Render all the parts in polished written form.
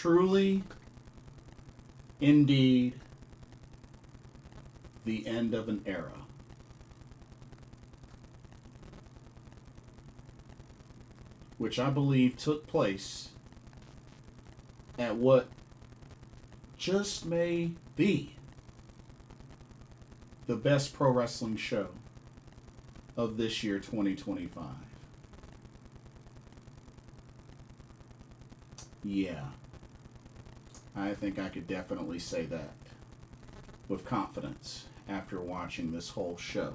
truly, indeed, the end of an era. Which I believe took place at what just may be the best pro wrestling show of this year, 2025. Yeah, I think I could definitely say that with confidence after watching this whole show.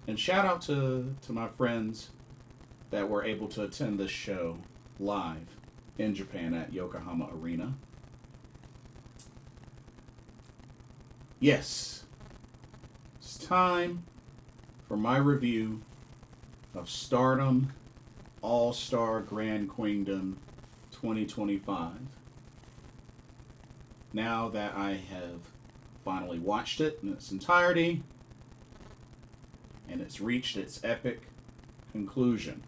And shout out to my friends that were able to attend this show live in Japan at Yokohama Arena. Yes, it's time for my review of Stardom All-Star Grand Queendom 2025. Now that I have finally watched it in its entirety and it's reached its epic conclusion.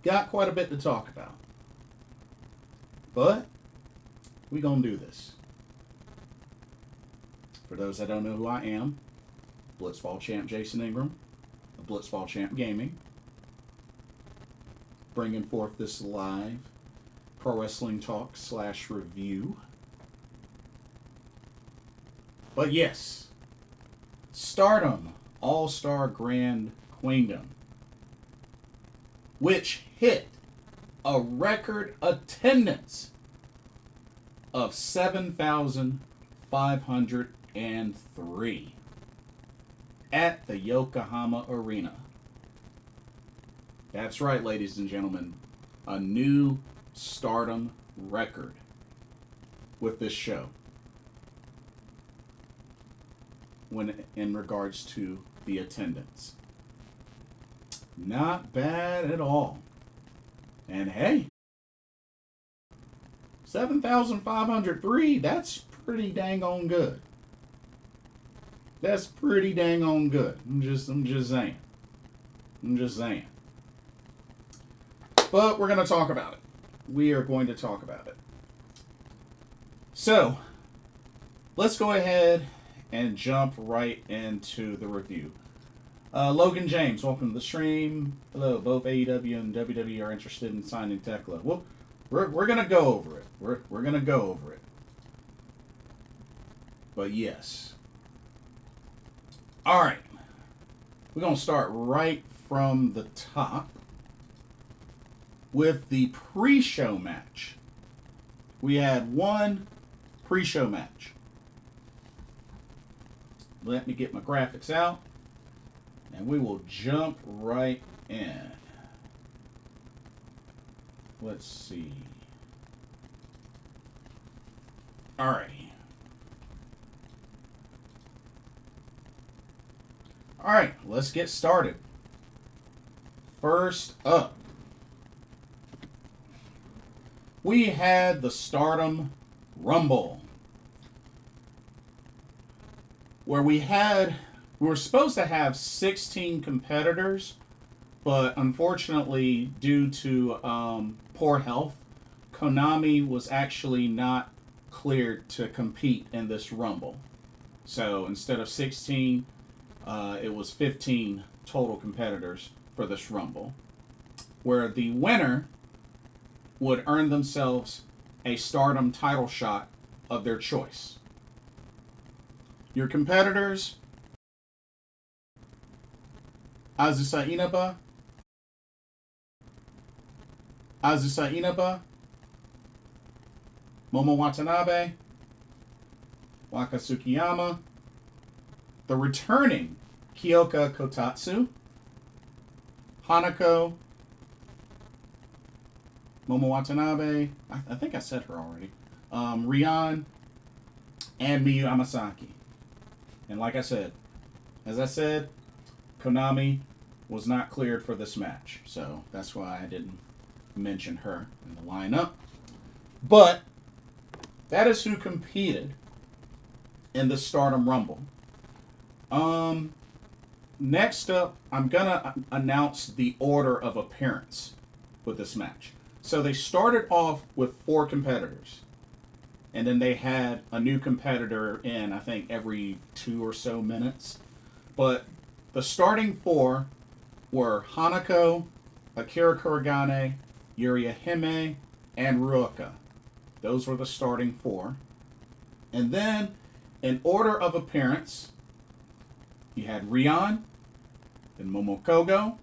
Got quite a bit to talk about. But we're going to do this. For those that don't know who I am, Blitzball Champ Jason Ingram of Blitzball Champ Gaming. Bringing forth this live pro wrestling talk / review. But yes, Stardom All-Star Grand Queendom, which hit a record attendance of 7,503 at the Yokohama Arena. That's right, ladies and gentlemen, a new Stardom record with this show when in regards to the attendance. Not bad at all. And hey, 7,503, that's pretty dang on good. That's pretty dang on good. I'm just saying. I'm just saying. But we're going to talk about it. We are going to talk about it. So, let's go ahead and jump right into the review. Logan James, welcome to the stream. Hello, both AEW and WWE are interested in signing Thekla. Well, we're going to go over it. We're going to go over it. But yes. All right. We're going to start right from the top with the pre-show match. We had one pre-show match. Let me get my graphics out, and we will jump right in. Let's see. Alrighty. Alright, let's get started. First up, we had the Stardom Rumble, where we were supposed to have 16 competitors, but unfortunately, due to poor health, Konami was actually not cleared to compete in this Rumble. So instead of 16, it was 15 total competitors for this Rumble, where the winner would earn themselves a Stardom title shot of their choice. Your competitors: Azusa Inaba, Momo Watanabe, Waka Tsukiyama, the returning Kyoka Kotatsu, Hanako, Momo Watanabe, I think I said her already, Rian, and Miyu Amasaki. And like I said, Konami was not cleared for this match, so that's why I didn't mention her in the lineup. But that is who competed in the Stardom Rumble. next up, I'm going to announce the order of appearance with this match. So they started off with 4 competitors. And then they had a new competitor in, I think, every 2 or so minutes. But the starting 4 were Hanako, Akira Kuragane, Yuria Hime, and Ruoka. Those were the starting 4. And then, in order of appearance, you had Rion, then Momokogo,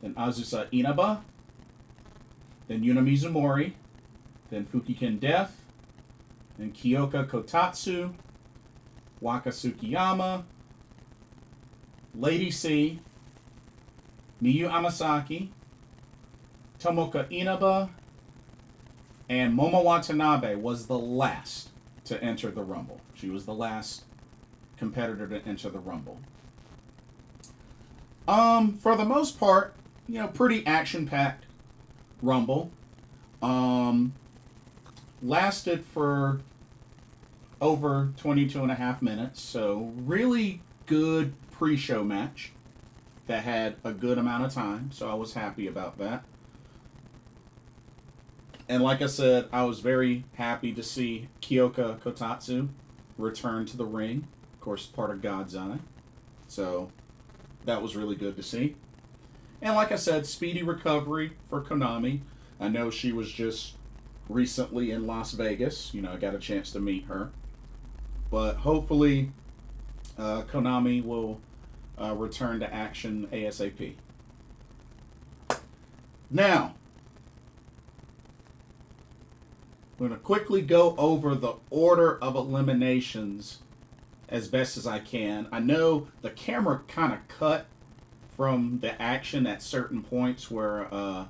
then Azusa Inaba, then Yuna Mizumori, then Fukiken Def, then Kyoka Kotatsu, Waka Tsukiyama, Lady C, Miyu Amasaki, Tomoka Inaba, and Momo Watanabe was the last to enter the Rumble. She was the last competitor to enter the Rumble. For the most part, pretty action-packed Rumble. Lasted for over 22 and a half minutes, so really good pre-show match that had a good amount of time, so I was happy about that. And like I said, I was very happy to see Kyoka Kotatsu return to the ring. Of course, part of God's Eye. So that was really good to see. And like I said, speedy recovery for Konami. I know she was just recently in Las Vegas. I got a chance to meet her. But hopefully, Konami will return to action ASAP. Now, I'm going to quickly go over the order of eliminations as best as I can. I know the camera kind of cut from the action at certain points where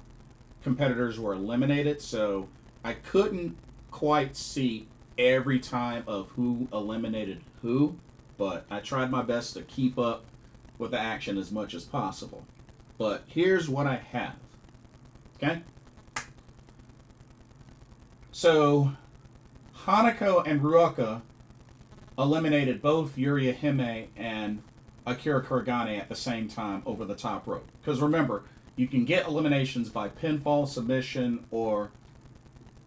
competitors were eliminated, so I couldn't quite see every time of who eliminated who, but I tried my best to keep up with the action as much as possible. But here's what I have. Okay? So, Hanako and Ruoka eliminated both Yuria Hime and Akira Kuragane at the same time over the top rope. Because remember, you can get eliminations by pinfall, submission, or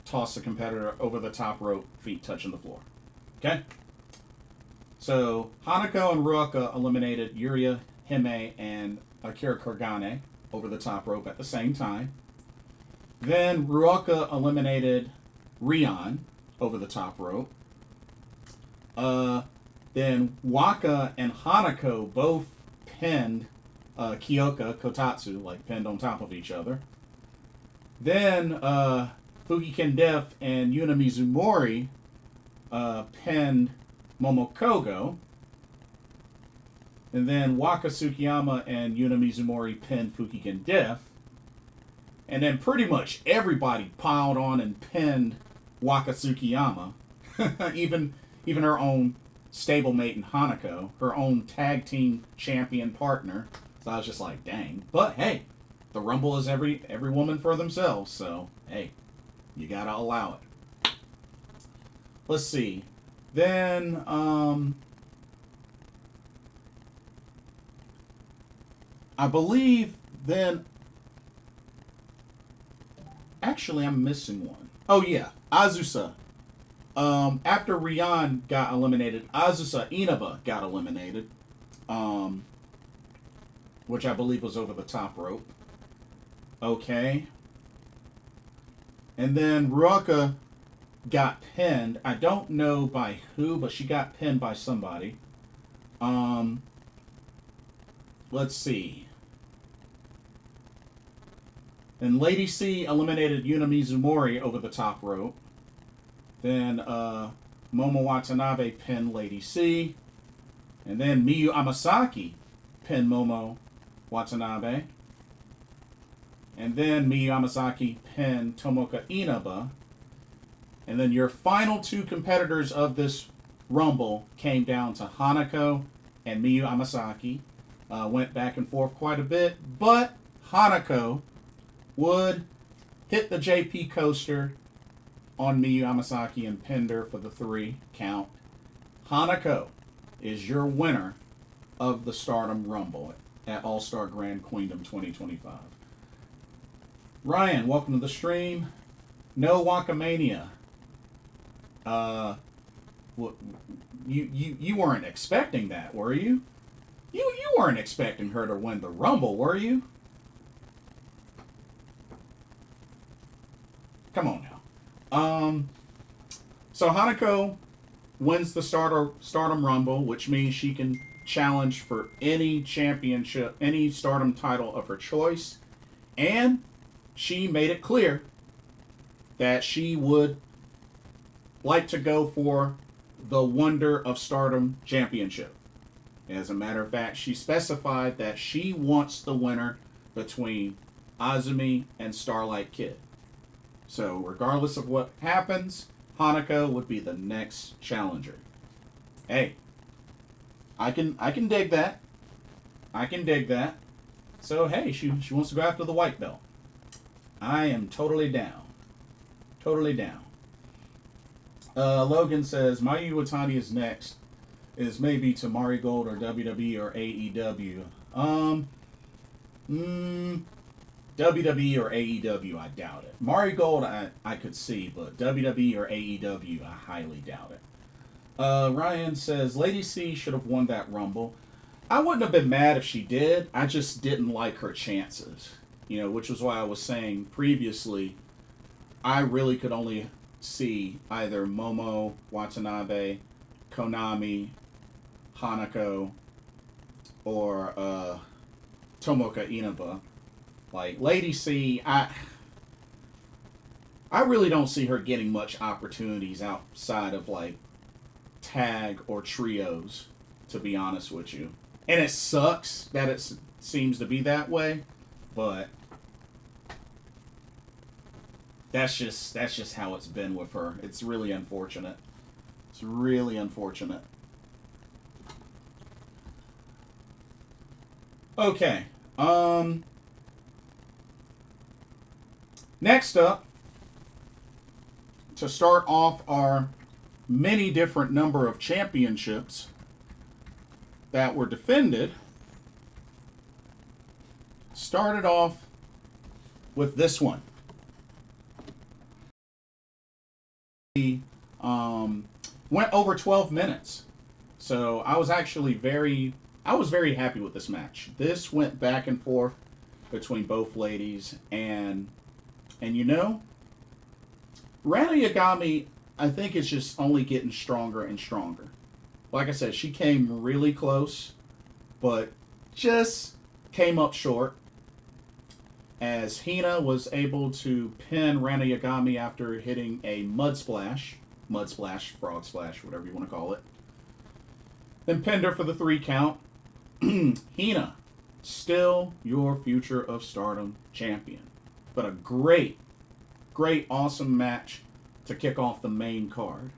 toss the competitor over the top rope, feet touching the floor. Okay? So, Hanako and Ruoka eliminated Yuria Hime and Akira Kuragane over the top rope at the same time. Then Ruoka eliminated Rion over the top rope. Then Waka and Hanako both pinned Kyoka Kotatsu, like pinned on top of each other. Then Fukiken Def and Yuna Mizumori pinned Momokogo. And then Waka Tsukiyama and Yuna Mizumori pinned Fukiken Def. And then pretty much everybody piled on and pinned Waka Tsukiyama. even her own stablemate in Hanako, her own tag team champion partner. So I was just like, dang. But hey, the Rumble is every woman for themselves, so hey, you gotta allow it. Let's see. Then I believe then actually I'm missing one. Oh yeah, Azusa. After Rion got eliminated, Azusa Inaba got eliminated, which I believe was over the top rope. Okay. And then Ruoka got pinned. I don't know by who, but she got pinned by somebody. Let's see. Then Lady C eliminated Yuna Mizumori over the top rope. Then Momo Watanabe pinned Lady C. And then Miyu Amasaki pinned Momo Watanabe. And then Miyu Amasaki pinned Tomoka Inaba. And then your final 2 competitors of this Rumble came down to Hanako and Miyu Amasaki. Went back and forth quite a bit, but Hanako would hit the JP coaster on Miyu Amasaki and pinned her for the 3 count. Hanako is your winner of the Stardom Rumble at All-Star Grand Queendom 2025. Ryan, welcome to the stream. No Wakamania. You weren't expecting that, were you? You weren't expecting her to win the Rumble, were you? Come on now. So Hanako wins the Stardom Rumble, which means she can challenge for any championship, any Stardom title of her choice. And she made it clear that she would like to go for the Wonder of Stardom Championship. As a matter of fact, she specified that she wants the winner between Azumi and Starlight Kid. So regardless of what happens, Hanako would be the next challenger. Hey, I can dig that. I can dig that. So hey, she wants to go after the white belt. I am totally down. Totally down. Logan says, Mayu Iwatani is next. Is maybe to Marigold or WWE or AEW. WWE or AEW, I doubt it. Marigold, I could see, but WWE or AEW, I highly doubt it. Ryan says, Lady C should have won that Rumble. I wouldn't have been mad if she did. I just didn't like her chances. You know, which was why I was saying previously, I really could only see either Momo Watanabe, Konami, Hanako, or Tomoka Inaba. Like, Lady C, I really don't see her getting much opportunities outside of, like, tag or trios, to be honest with you. And it sucks that it seems to be that way, but that's just how it's been with her. It's really unfortunate. It's really unfortunate. Okay. Next up, to start off our many different number of championships that were defended, started off with this one. Went over 12 minutes. So I was actually very happy with this match. This went back and forth between both ladies, and you know, Ranna Yagami, I think, is just only getting stronger and stronger. Like I said, she came really close, but just came up short, as Hina was able to pin Ranna Yagami after hitting a mud splash, frog splash, whatever you want to call it. Then pinned her for the 3 count. Hina, still your Future of Stardom champion. But a great, awesome match to kick off the main card.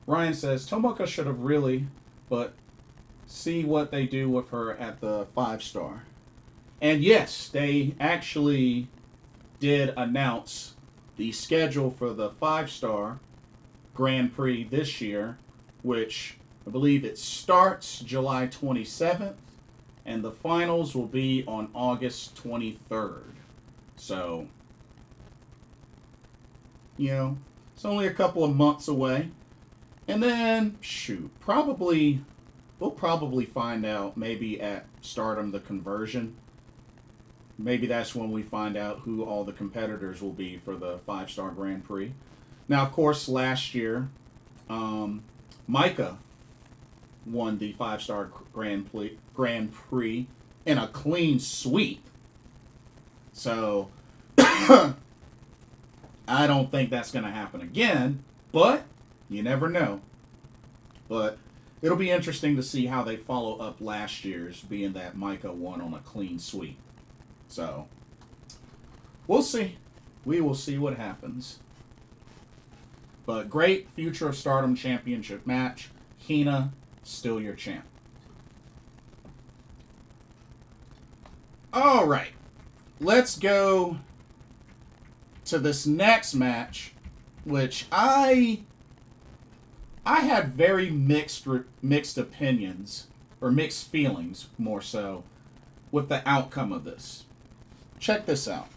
Ryan says, Tomoka should have really, but see what they do with her at the 5-star. And yes, they actually did announce the schedule for the 5-star Grand Prix this year, which I believe it starts July 27th, and the finals will be on August 23rd. So, you know, it's only a couple of months away. And then, we'll probably find out maybe at Stardom the Conversion. Maybe that's when we find out who all the competitors will be for the 5-star Grand Prix. Now, of course, last year, Maika won the 5-star Grand Prix in a clean sweep. So, I don't think that's going to happen again, but you never know. But it'll be interesting to see how they follow up last year's, being that Maika won on a clean sweep. So, we'll see. We will see what happens. But great Future of Stardom Championship match. Hina, still your champ. All right. Let's go to this next match, which I had very mixed opinions or mixed feelings, more so, with the outcome of this. Check this out.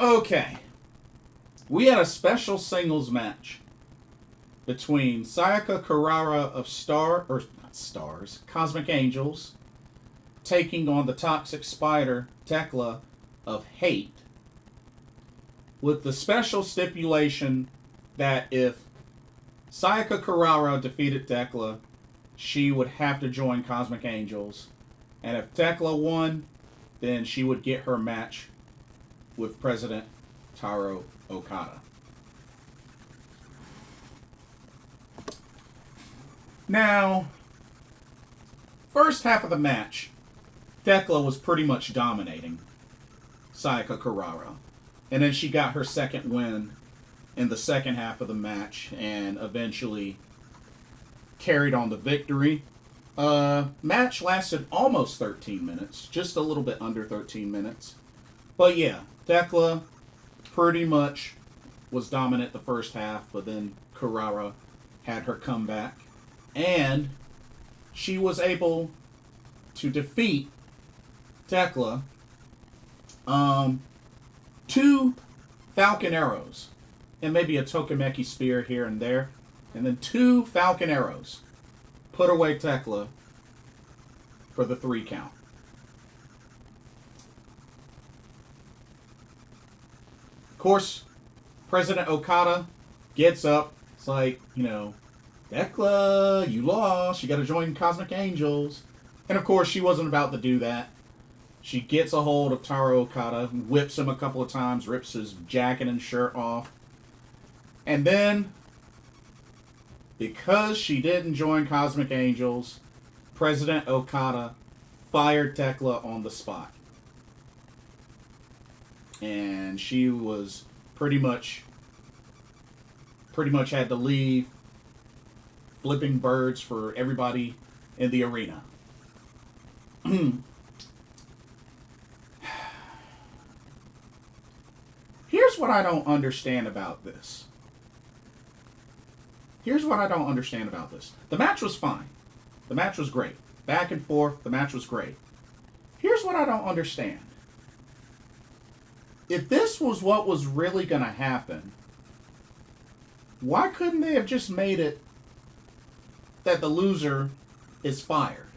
Okay. We had a special singles match between Sayaka Kurara of Cosmic Angels, taking on the Toxic Spider, Thekla of Hate, with the special stipulation that if Sayaka Kurara defeated Thekla, she would have to join Cosmic Angels, and if Thekla won, then she would get her match with President Taro Okada. Now, first half of the match, Thekla was pretty much dominating Sayaka Kurara. And then she got her second win in the second half of the match and eventually carried on the victory. Match lasted almost 13 minutes, just a little bit under 13 minutes. But yeah, Thekla pretty much was dominant the first half, but then Kurara had her comeback. And she was able to defeat Thekla. 2 Falcon Arrows. And maybe a Tokimeki Spear here and there. And then 2 Falcon Arrows. Put away Thekla for the 3 count. Of course, President Okada gets up. It's like, Thekla, you lost. You got to join Cosmic Angels. And of course, she wasn't about to do that. She gets a hold of Taro Okada, whips him a couple of times, rips his jacket and shirt off. And then, because she didn't join Cosmic Angels, President Okada fired Thekla on the spot. And she was pretty much had to leave, flipping birds for everybody in the arena. Here's what I don't understand about this. The match was fine. The match was great. Back and forth, the match was great. Here's what I don't understand. If this was what was really going to happen, why couldn't they have just made it that the loser is fired?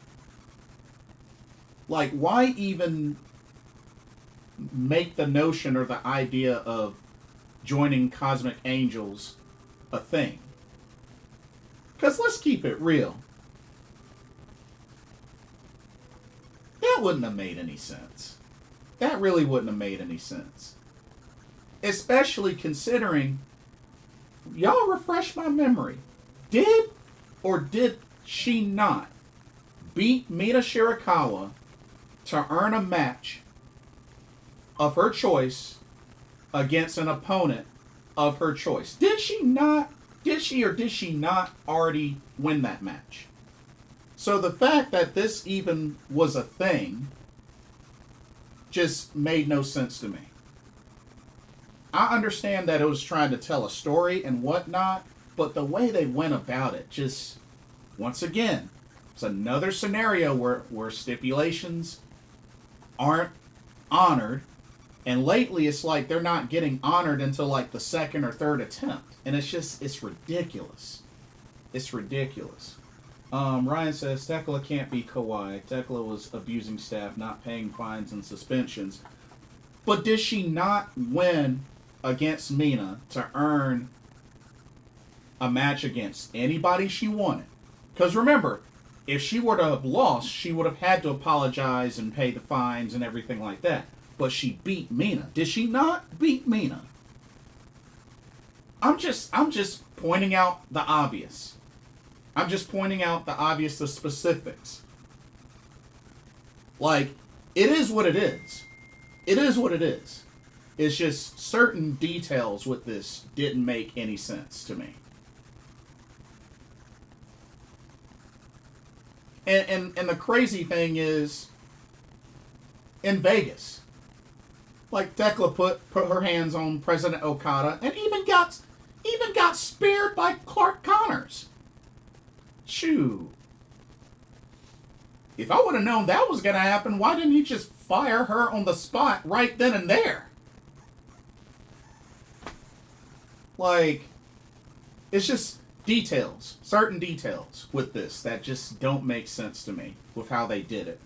Like, why even make the notion or the idea of joining Cosmic Angels a thing? Because let's keep it real. That wouldn't have made any sense. That really wouldn't have made any sense. Especially considering, y'all refresh my memory. Did or did she not beat Mina Shirakawa to earn a match of her choice against an opponent of her choice? Did she or did she not already win that match? So the fact that this even was a thing just made no sense to me. I understand that it was trying to tell a story and whatnot, but the way they went about it just, once again, it's another scenario where stipulations aren't honored. And lately, it's like they're not getting honored until like the second or third attempt. And it's ridiculous. It's ridiculous. Ryan says, Thekla can't be kawaii. Thekla was abusing staff, not paying fines and suspensions. But did she not win against Mina to earn a match against anybody she wanted? Because remember, if she were to have lost, she would have had to apologize and pay the fines and everything like that. But she beat Mina. Did she not beat Mina? I'm just pointing out the obvious. The specifics. Like, it is what it is. It's just certain details with this didn't make any sense to me. And the crazy thing is, in Vegas, like Thekla put her hands on President Okada and even got speared by Clark Connors. Shoot. If I would have known that was going to happen, why didn't he just fire her on the spot right then and there? Like, it's just details, certain details with this that just don't make sense to me with how they did it.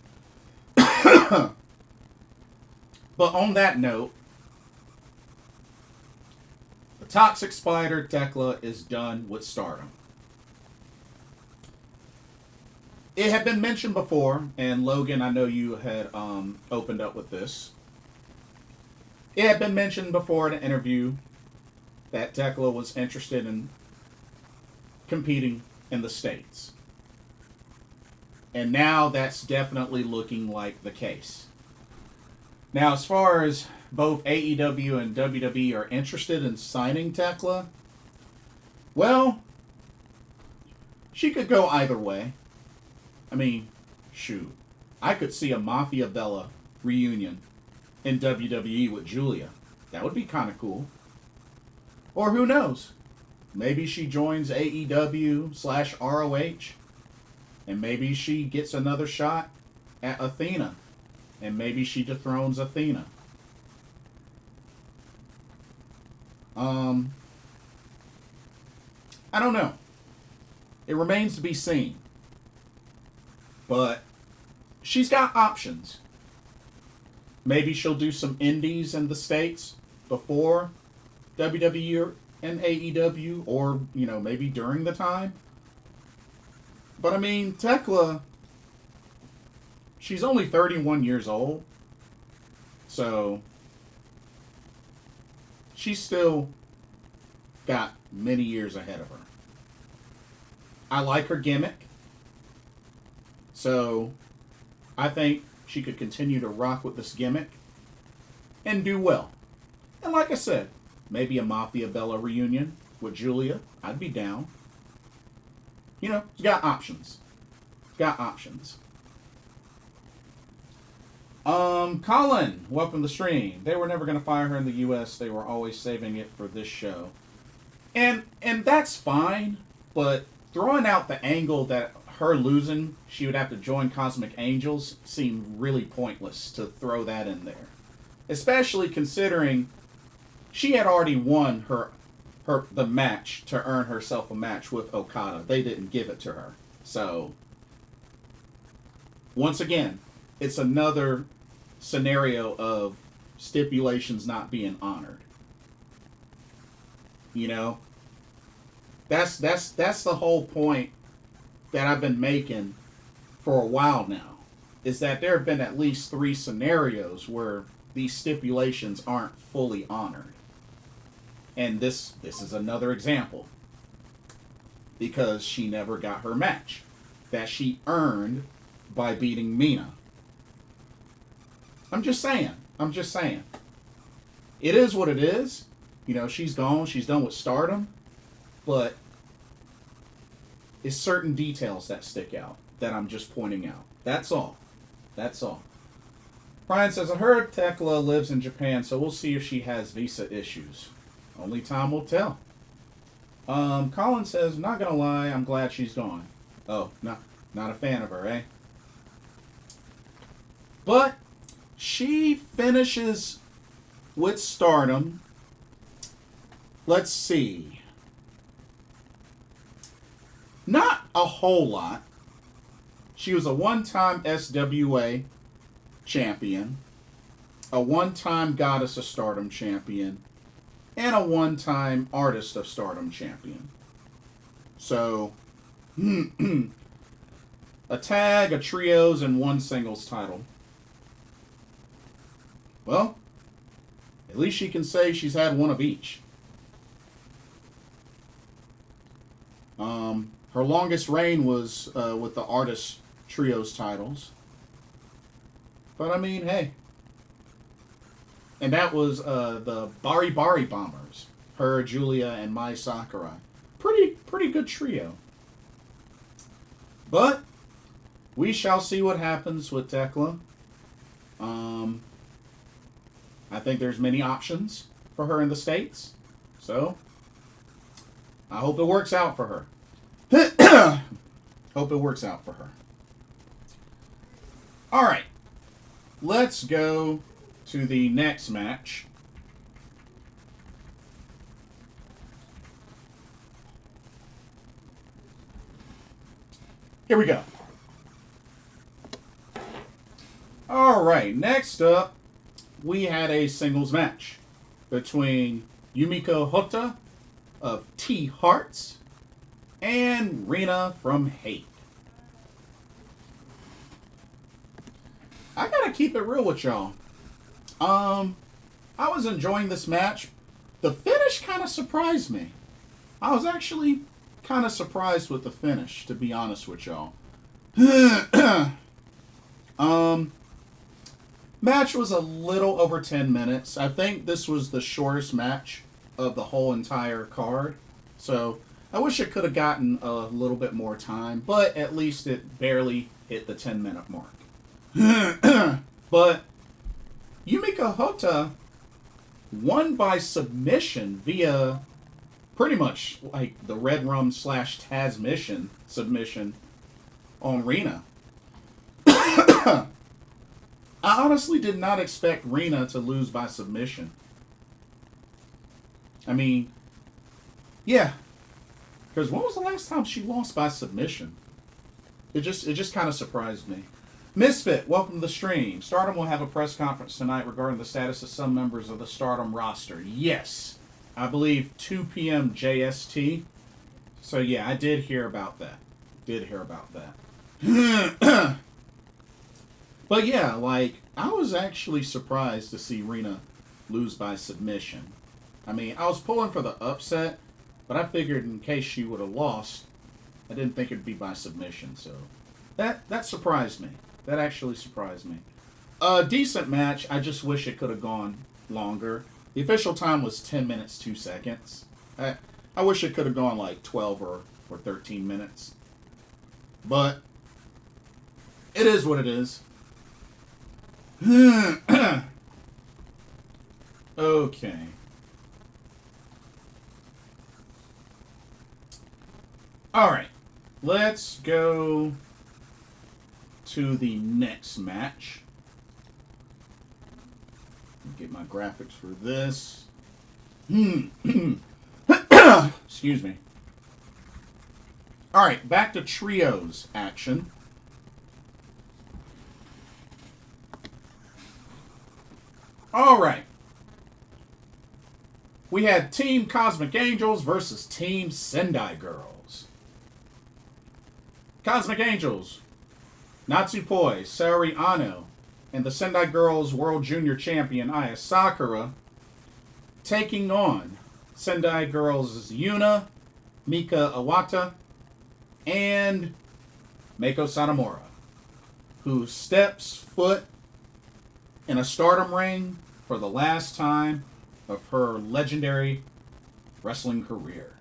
But on that note, the Toxic Spider Thekla is done with Stardom. It had been mentioned before, and Logan, I know you had opened up with this. It had been mentioned before in an interview that Thekla was interested in competing in the States. And now that's definitely looking like the case. Now, as far as both AEW and WWE are interested in signing Thekla, well, she could go either way. I mean, shoot. I could see a Mafia Bella reunion in WWE with Julia. That would be kind of cool. Or who knows? Maybe she joins AEW/ROH. And maybe she gets another shot at Athena. And maybe she dethrones Athena. I don't know. It remains to be seen. But she's got options. Maybe she'll do some indies in the States before WWE and AEW, or, you know, maybe during the time. But I mean, Thekla, she's only 31 years old. So she's still got many years ahead of her. I like her gimmick. So I think she could continue to rock with this gimmick and do well. And like I said, maybe a Mafia Bella reunion with Julia. I'd be down. You know, it's got options. Got options. Colin, welcome to the stream. They were never going to fire her in the U.S. They were always saving it for this show. And that's fine, but throwing out the angle that her losing, she would have to join Cosmic Angels, seemed really pointless to throw that in there. Especially considering she had already won the match to earn herself a match with Okada. They didn't give it to her. So, once again, it's another scenario of stipulations not being honored. You know? That's the whole point that I've been making for a while now, is that there have been at least 3 scenarios where these stipulations aren't fully honored. And this is another example. Because she never got her match that she earned by beating Mina. I'm just saying. It is what it is. You know, she's gone. She's done with Stardom. But it's certain details that stick out that I'm just pointing out. That's all. Brian says, I heard Thekla lives in Japan, so we'll see if she has visa issues. Only time will tell. Colin says, not gonna lie, I'm glad she's gone. Oh, not a fan of her, eh? But she finishes with Stardom. Let's see. Not a whole lot. She was a one-time SWA champion, a one-time Goddess of Stardom champion, and a one-time Artist of Stardom champion. So, a tag, a trios, and 1 singles title. Well, at least she can say she's had one of each. Her longest reign was with the Artist Trios titles. But I mean, hey. And that was the Bari Bari Bombers. Her, Julia, and Mai Sakurai. Pretty good trio. But we shall see what happens with Thekla. I think there's many options for her in the States. So, I hope it works out for her. Hope it works out for her. All right. Let's go to the next match. Here we go. All right, next up, we had a singles match between Yumiko Hotta of T Hearts and Rina from Hate. I gotta keep it real with y'all. I was enjoying this match. The finish kind of surprised me. I was actually kind of surprised with the finish, to be honest with y'all. Match was a little over 10 minutes. I think this was the shortest match of the whole entire card. So I wish it could have gotten a little bit more time, but at least it barely hit the 10-minute mark. But Yumiko Hotta won by submission via pretty much like the Red Rum / Taz mission submission on Rina. I honestly did not expect Rina to lose by submission. I mean, yeah. Because when was the last time she lost by submission? It just kind of surprised me. Misfit, welcome to the stream. Stardom will have a press conference tonight regarding the status of some members of the Stardom roster. Yes. I believe 2 p.m. JST. So yeah, I did hear about that. But yeah, like, I was actually surprised to see Rina lose by submission. I mean, I was pulling for the upset, but I figured in case she would have lost, I didn't think it'd be by submission. So that surprised me. That actually surprised me. A decent match. I just wish it could have gone longer. The official time was 10 minutes, 2 seconds. I wish it could have gone like 12 or 13 minutes. But it is what it is. Okay. Alright. Let's go to the next match. Get my graphics for this. Excuse me. Alright, back to trios action. Alright. We had Team Cosmic Angels versus Team Sendai Girls. Cosmic Angels, Natsupoi, Saori, Anou, and the Sendai Girls World Junior Champion Aya Sakura taking on Sendai Girls' YUNA, Mika Iwata, and Meiko Satomura, who steps foot in a Stardom ring for the last time of her legendary wrestling career.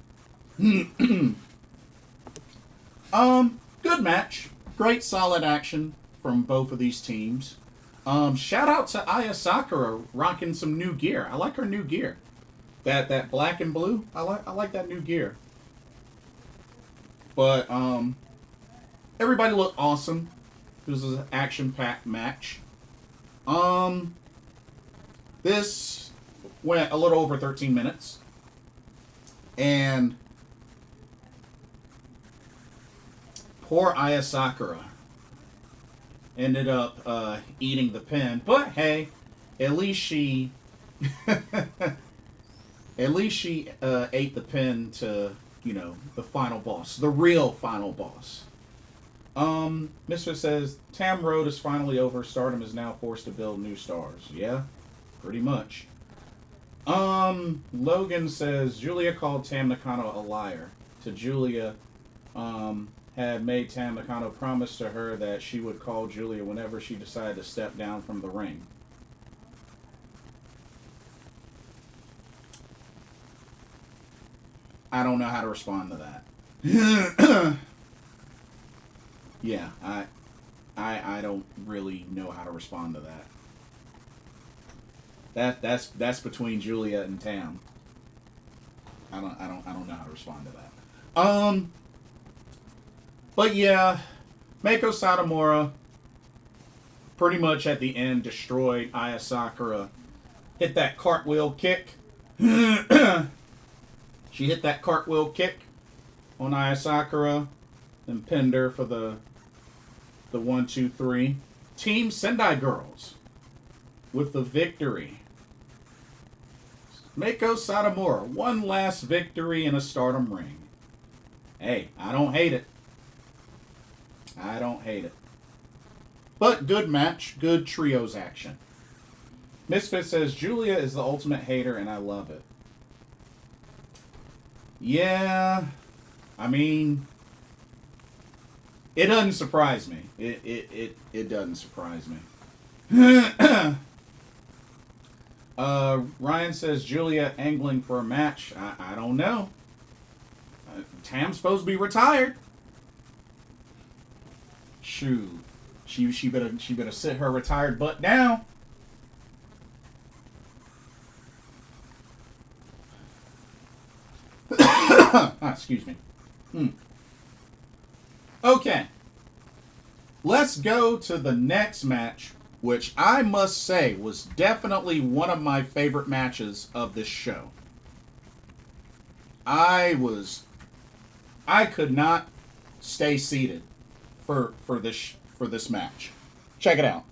Good match. Great solid action from both of these teams. Shout out to Aya Sakura rocking some new gear. I like her new gear. That black and blue. I like that new gear. But everybody looked awesome. It was an action-packed match. This went a little over 13 minutes. And poor Aya Sakura ended up eating the pin. But hey, at least she ate the pin to, you know, the final boss. The real final boss. Mr. says, Tam Road is finally over. Stardom is now forced to build new stars. Yeah, pretty much. Logan says, Julia called Tam Nakano a liar. To Julia, had made Tam Nakano promise to her that she would call Julia whenever she decided to step down from the ring. I don't know how to respond to that. Yeah, I don't really know how to respond to that. That's between Julia and Tam. I don't know how to respond to that. But yeah, Meiko Satomura pretty much at the end destroyed Aya Sakura. Hit that cartwheel kick. She hit that cartwheel kick on Aya Sakura and pinned her for the 1-2-3. Team Sendai Girls with the victory. Meiko Satomura, one last victory in a Stardom ring. Hey, I don't hate it. I don't hate it. But good match, good trios action. Misfit says, Julia is the ultimate hater and I love it. Yeah, I mean, it doesn't surprise me. It doesn't surprise me. Ryan says, Julia angling for a match. I don't know. Tam's supposed to be retired. Shoot. She better sit her retired butt down. Excuse me. Okay. Let's go to the next match, which I must say was definitely one of my favorite matches of this show. I could not stay seated for this match. Check it out.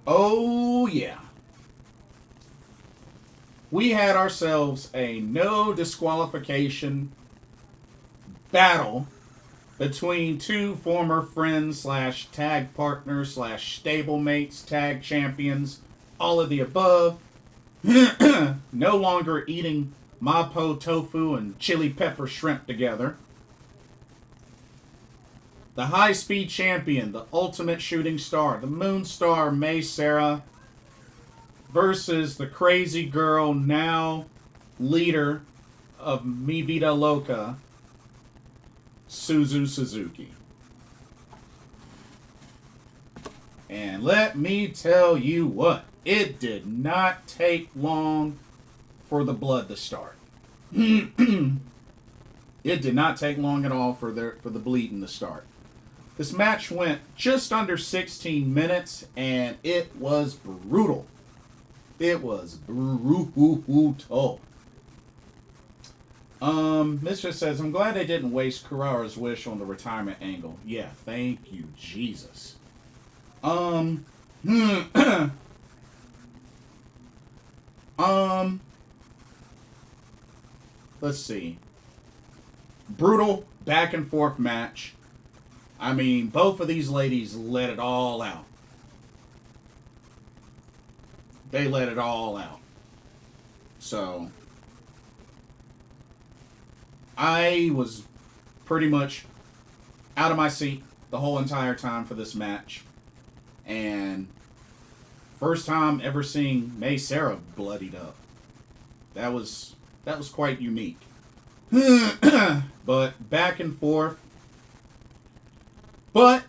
Oh yeah. We had ourselves a no disqualification battle between two former friends / tag partners / stablemates, tag champions, all of the above. No longer eating mapo tofu and chili pepper shrimp together. The high-speed champion, the ultimate shooting star, the moon star Seira, versus the crazy girl, now leader of Mi Vida Loca, Suzuki. And let me tell you what, it did not take long for the blood to start. It did not take long at all for the bleeding to start. This match went just under 16 minutes, and it was brutal. It was brutal. Mistress says, I'm glad they didn't waste Kurara's wish on the retirement angle. Yeah, thank you, Jesus. Let's see. Brutal back and forth match. I mean, both of these ladies let it all out. They let it all out. So, I was pretty much out of my seat the whole entire time for this match. And first time ever seeing Seira bloodied up. That was quite unique. But back and forth. But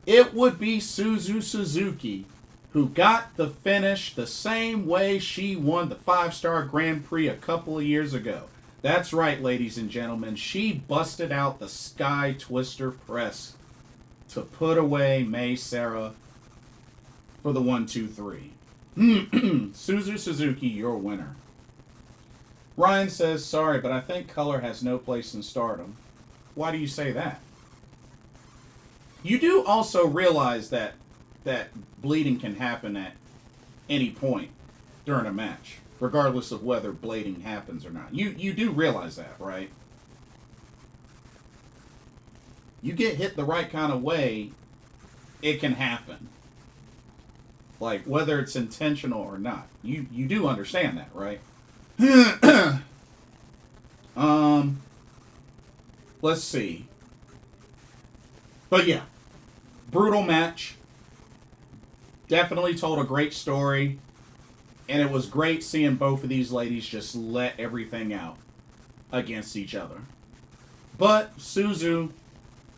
it would be Suzuki who got the finish the same way she won the 5-star Grand Prix a couple of years ago. That's right, ladies and gentlemen. She busted out the Sky Twister press to put away Seira for the 1-2-3. Suzuki, your winner. Ryan says, sorry, but I think color has no place in Stardom. Why do you say that? You do also realize that bleeding can happen at any point during a match, regardless of whether bleeding happens or not. You do realize that, right? You get hit the right kind of way, it can happen. Like, whether it's intentional or not. You do understand that, right? Let's see. But yeah, brutal match. Definitely told a great story. And it was great seeing both of these ladies just let everything out against each other. But Suzu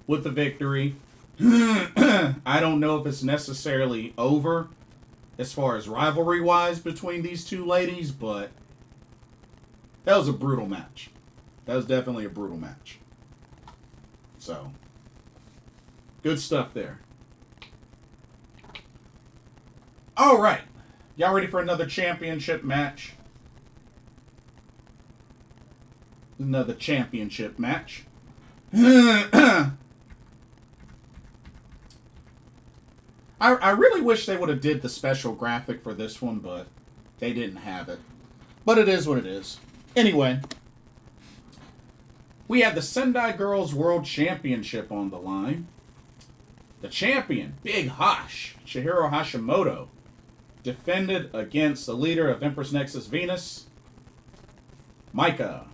with the victory. I don't know if it's necessarily over as far as rivalry-wise between these two ladies, but that was a brutal match. That was definitely a brutal match. So, good stuff there. All right. Y'all ready for another championship match? Another championship match. I really wish they would have did the special graphic for this one, but they didn't have it. But it is what it is. Anyway, we have the Sendai Girls World Championship on the line. The champion, Big Hosh, Chihiro Hashimoto, defended against the leader of Empress Nexus Venus, Maika.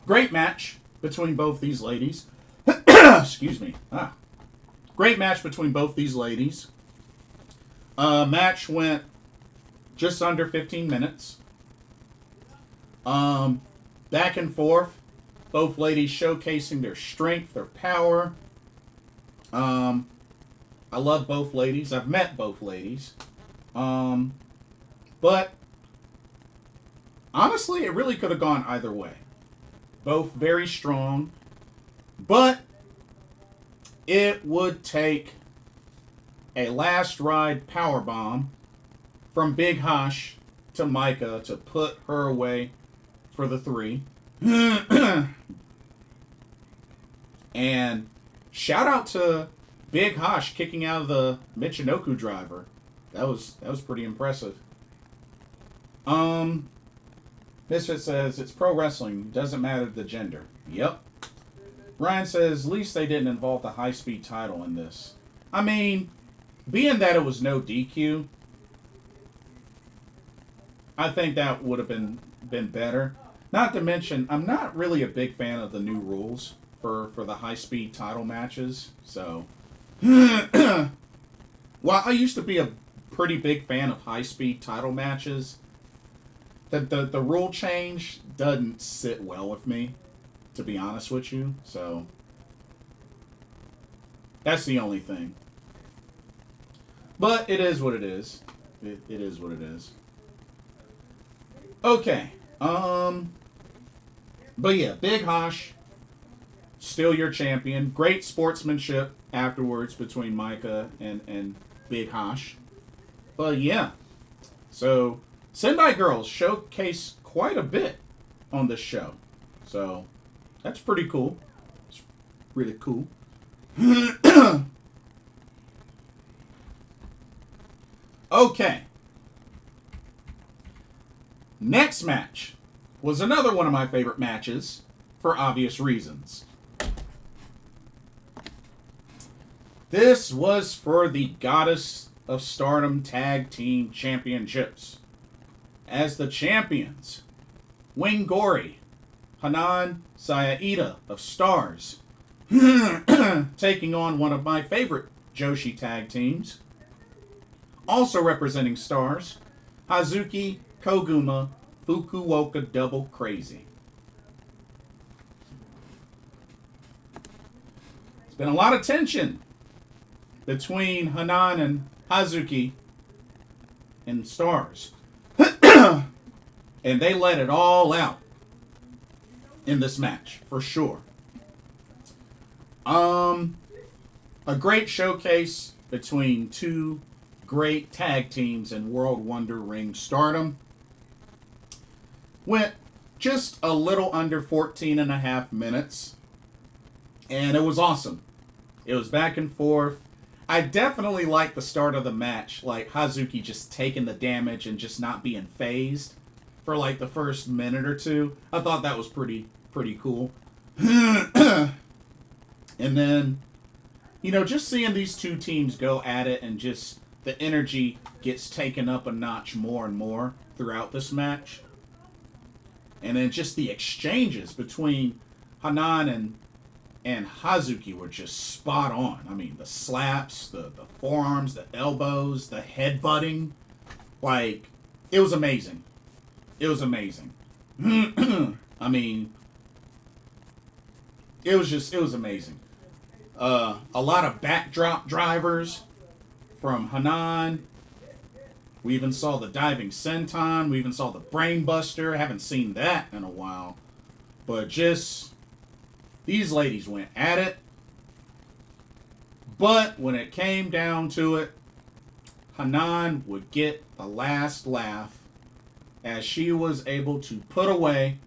Great match between both these ladies. Excuse me. Great match between both these ladies. Match went just under 15 minutes. Back and forth. Both ladies showcasing their strength, their power. I love both ladies. I've met both ladies. But honestly, it really could have gone either way. Both very strong. But it would take a last ride powerbomb from Big Hosh to Maika to put her away for the 3. And shout out to Big Hosh kicking out of the Michinoku driver. That was pretty impressive. Misfit says, it's pro wrestling. Doesn't matter the gender. Yep. Ryan says, at least they didn't involve the high-speed title in this. I mean, being that it was no DQ, I think that would have been better. Not to mention, I'm not really a big fan of the new rules for the high-speed title matches. So, while I used to be a pretty big fan of high-speed title matches, the rule change doesn't sit well with me, to be honest with you. So, that's the only thing. But it is what it is. It is what it is. Okay. But yeah, Big Hosh, still your champion. Great sportsmanship afterwards between Maika and Big Hosh. But yeah. So, Sendai Girls showcase quite a bit on this show. So, that's pretty cool. It's really cool. Okay. Next match was another one of my favorite matches for obvious reasons. This was for the Goddess of Stardom Tag Team Championships. As the champions, Gori, Hanan, Iida of Stars, taking on one of my favorite Joshi tag teams. Also representing Stars, Hazuki, Koguma, Fukuoka Double Crazy. There's been a lot of tension between Hanan and Hazuki and Stars. And they let it all out in this match, for sure. A great showcase between two great tag teams in World Wonder Ring Stardom. Went just a little under 14 and a half minutes. And it was awesome. It was back and forth. I definitely liked the start of the match. Like Hazuki just taking the damage and just not being phased for like the first minute or two. I thought that was pretty cool. And then, just seeing these two teams go at it and just the energy gets taken up a notch more and more throughout this match. And then just the exchanges between Hanan and Hazuki were just spot on. I mean, the slaps, the forearms, the elbows, the headbutting. Like, it was amazing. It was amazing. I mean, it was amazing. A lot of backdrop drivers from Hanan. We even saw the diving senton. We even saw the brain buster. Haven't seen that in a while. But just, these ladies went at it. But when it came down to it, Hanan would get the last laugh as she was able to put away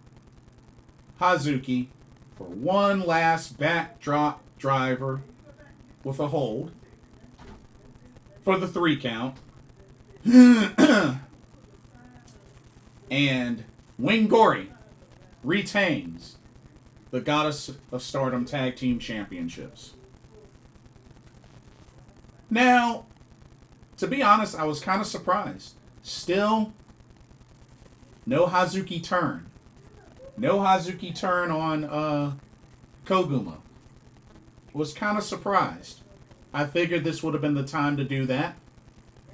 Hazuki for one last backdrop driver with a hold for the 3 count. And Wing Gori retains the Goddess of Stardom Tag Team Championships. Now, to be honest, I was kind of surprised. Still, no Hazuki turn. No Hazuki turn on Koguma. Was kind of surprised. I figured this would have been the time to do that,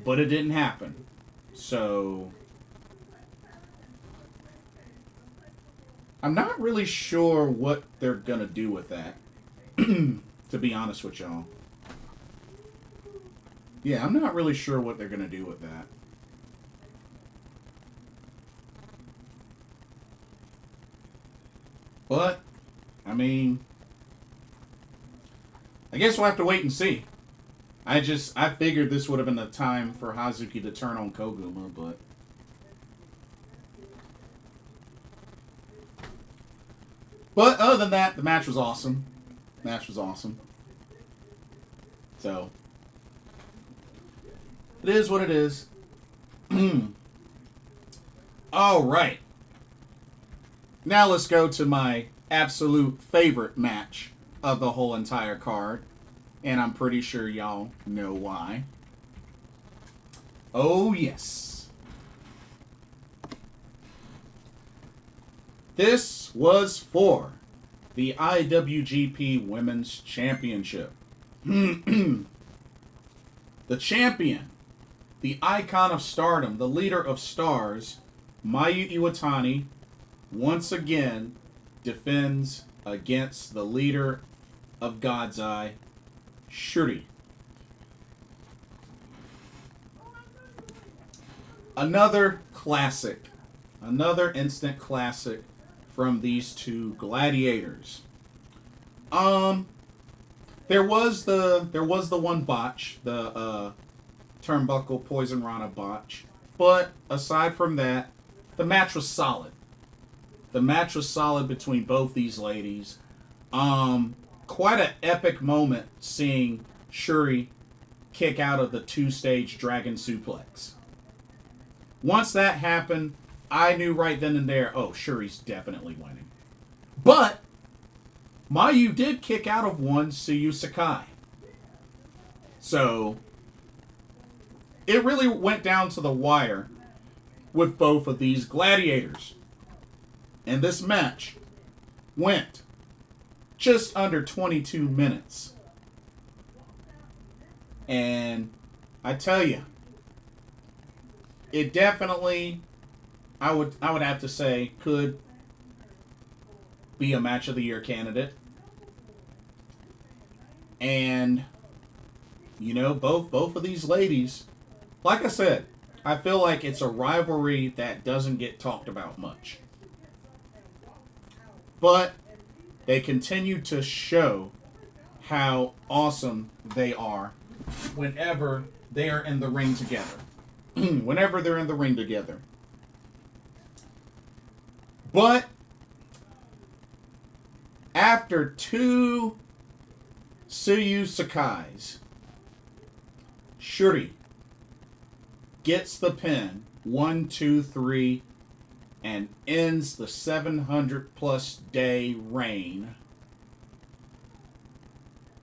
but it didn't happen. So, I'm not really sure what they're going to do with that, to be honest with y'all. Yeah, I'm not really sure what they're going to do with that. But, I mean, I guess we'll have to wait and see. I figured this would have been the time for Hazuki to turn on Koguma, but... But other than that, the match was awesome. So, it is what it is. All right. Now let's go to my absolute favorite match of the whole entire card. And I'm pretty sure y'all know why. Oh, yes. This was for the IWGP Women's Championship. The champion, the icon of stardom, the leader of stars, Mayu Iwatani, once again defends against the leader of God's Eye, Shuri. Another classic. Another instant classic from these two gladiators. There was the one botch, the turnbuckle poison Ranna botch. But aside from that, the match was solid. The match was solid between both these ladies. Quite an epic moment seeing Shuri kick out of the 2-stage dragon suplex. Once that happened, I knew right then and there, oh, Shuri's definitely winning. But Mayu did kick out of one Suyu Sakai. So it really went down to the wire with both of these gladiators. And this match went just under 22 minutes. And I tell you, it definitely, I would have to say, could be a match of the year candidate. And you know, both of these ladies, like I said, I feel like it's a rivalry that doesn't get talked about much. But they continue to show how awesome they are whenever they are in the ring together. Whenever they're in the ring together. But after 2 Suyu Sakais, Shuri gets the pin 1, 2, 3 and ends the 700+ day reign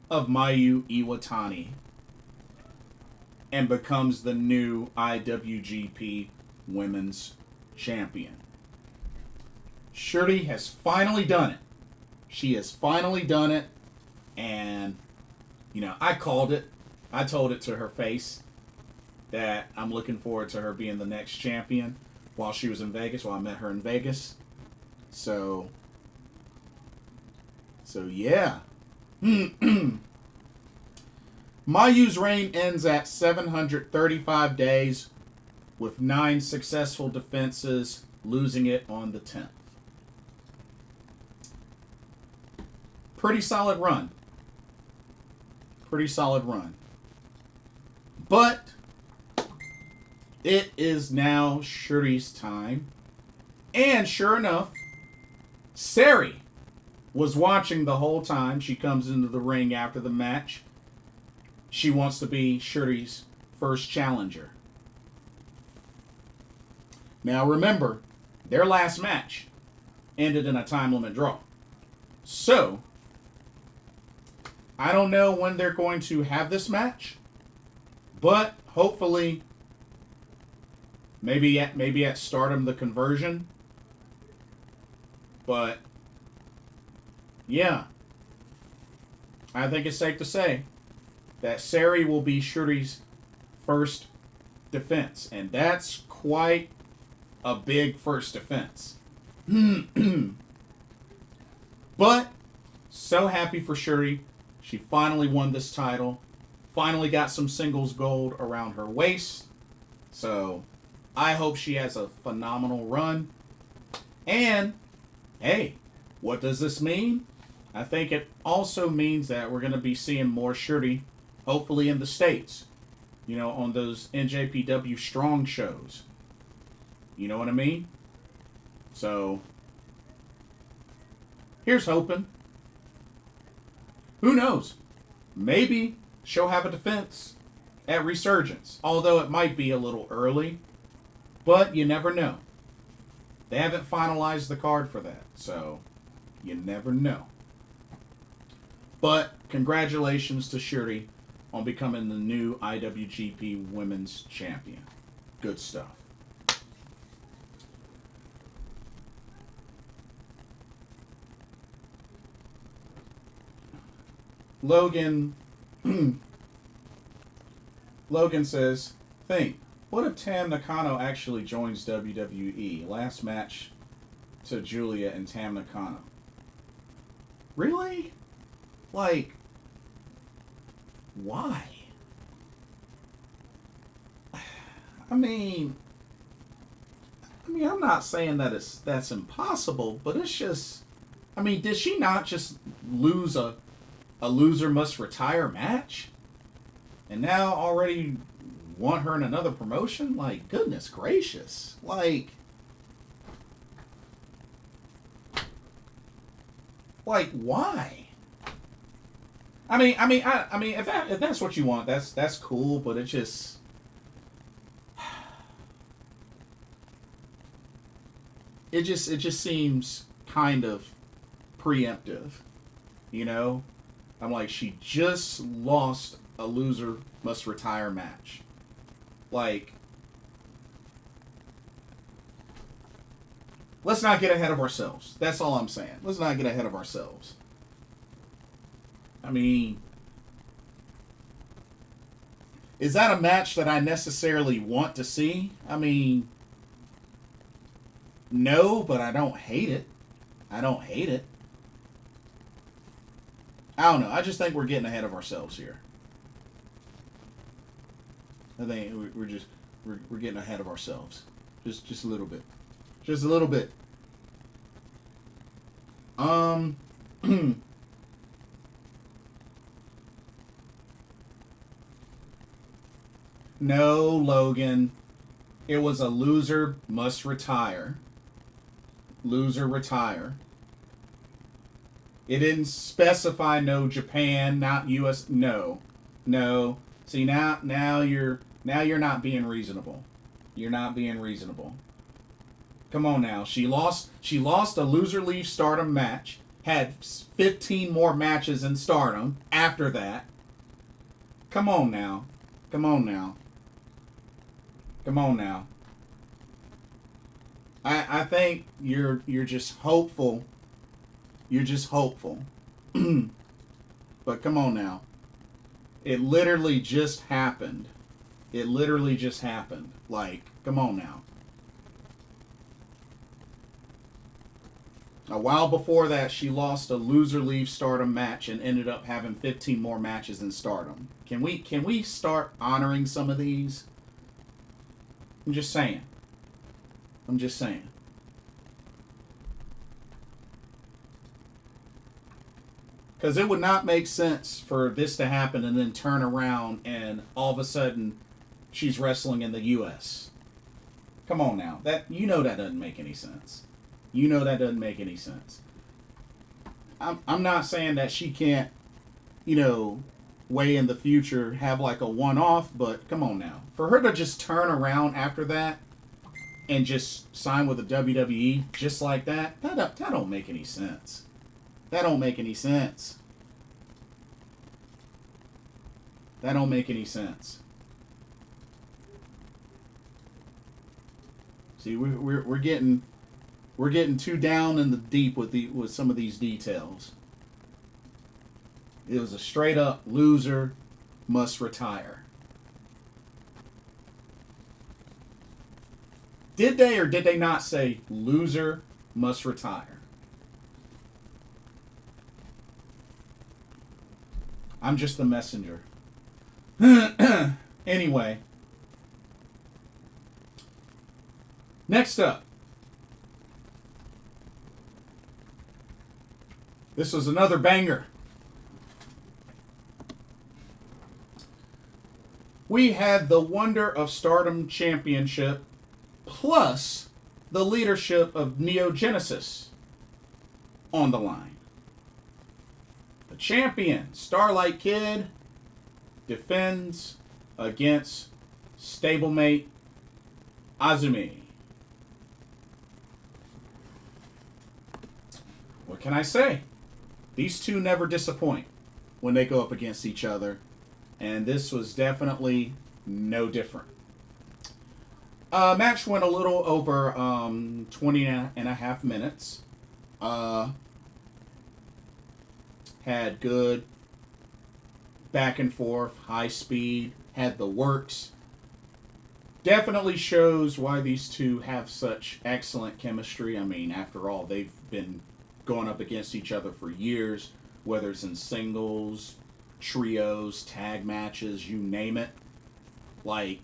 of Mayu Iwatani and becomes the new IWGP Women's Champion. Shuri has finally done it. She has finally done it. And, you know, I called it. I told it to her face that I'm looking forward to her being the next champion while she was in Vegas, while I met her in Vegas. So yeah. Mayu's reign ends at 735 days, with 9 successful defenses, losing it on the 10th. Pretty solid run. Pretty solid run. But it is now Shuri's time. And sure enough, Saori was watching the whole time. She comes into the ring after the match. She wants to be Shuri's first challenger. Now remember, their last match ended in a time limit draw. So, I don't know when they're going to have this match, but hopefully, maybe at Stardom the Conversion. But yeah, I think it's safe to say that Saori will be Shuri's first defense, and that's quite a big first defense. But so happy for Shuri. She finally won this title. Finally got some singles gold around her waist. So I hope she has a phenomenal run. And hey, what does this mean? I think it also means that we're going to be seeing more Shuri, hopefully in the States. You know, on those NJPW Strong shows. You know what I mean? So, here's hoping. Who knows? Maybe she'll have a defense at Resurgence. Although it might be a little early. But you never know. They haven't finalized the card for that. So, you never know. But, congratulations to Shuri on becoming the new IWGP Women's Champion. Good stuff. Logan says, what if Tam Nakano actually joins WWE? Last match to Julia and Tam Nakano. Really? Like, why? I mean, I'm not saying that that's impossible, but it's just, I mean, did she not just lose a loser must retire match? And now already want her in another promotion? Like, goodness gracious. Like, why? I mean, if that's what you want, that's cool, but it just seems kind of preemptive, you know? I'm like, she just lost a loser must retire match. Like, let's not get ahead of ourselves. That's all I'm saying. Let's not get ahead of ourselves. I mean, is that a match that I necessarily want to see? I mean, no, but I don't hate it. I don't know. I just think we're getting ahead of ourselves here. I think we're getting ahead of ourselves. Just a little bit. Just a little bit. No, Logan. It was a loser must retire. Loser retire. It didn't specify no Japan, not US. No. See, now you're not being reasonable. You're not being reasonable. Come on now. She lost a loser leave Stardom match. Had 15 more matches in Stardom after that. Come on now. I think you're just hopeful. You're just hopeful. But come on now. It literally just happened. Like, come on now. A while before that, she lost a loser leave Stardom match and ended up having 15 more matches in Stardom. Can we start honoring some of these? I'm just saying. I'm just saying. Because it would not make sense for this to happen and then turn around and all of a sudden she's wrestling in the U.S. Come on now. You know that doesn't make any sense. You know that doesn't make any sense. I'm not saying that she can't, you know, way in the future have like a one-off, but come on now. For her to just turn around after that and just sign with the WWE just like that, that don't make any sense. That don't make any sense. That don't make any sense. See, we're getting too down in the deep with some of these details. It was a straight up loser must retire. Did they or did they not say loser must retire? I'm just the messenger. Anyway. Next up. This was another banger. We had the Wonder of Stardom Championship plus the leadership of Neo Genesis on the line. The champion, Starlight Kid, defends against stablemate Azumi. What can I say? These two never disappoint when they go up against each other. And this was definitely no different. Match went a little over 20 and a half minutes. Had good back and forth, high speed, had the works. Definitely shows why these two have such excellent chemistry. I mean, after all, they've been going up against each other for years, whether it's in singles, trios, tag matches, you name it. Like,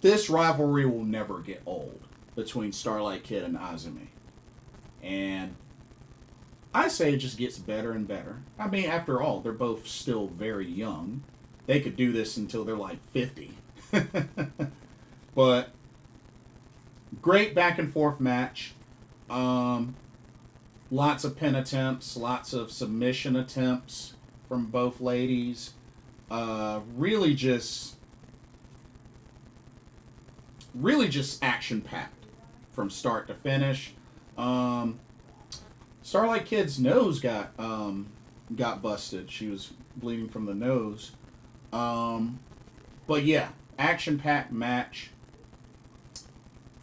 this rivalry will never get old between Starlight Kid and Azumi. And I say it just gets better and better. I mean, after all, they're both still very young. They could do this until they're like 50. But great back and forth match. Lots of pin attempts, lots of submission attempts from both ladies. Really just action-packed from start to finish. Starlight Kid's nose got busted. She was bleeding from the nose. But yeah, action-packed match.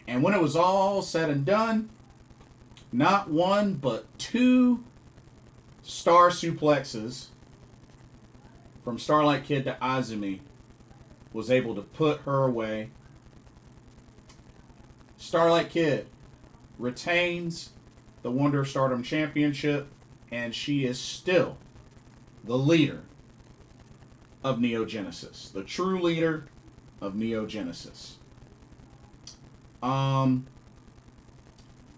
And when it was all said and done, not one but two star suplexes from Starlight Kid to Azumi was able to put her away. Starlight Kid retains the Wonder of Stardom Championship, and she is still the leader of Neo Genesis. The true leader of Neo Genesis.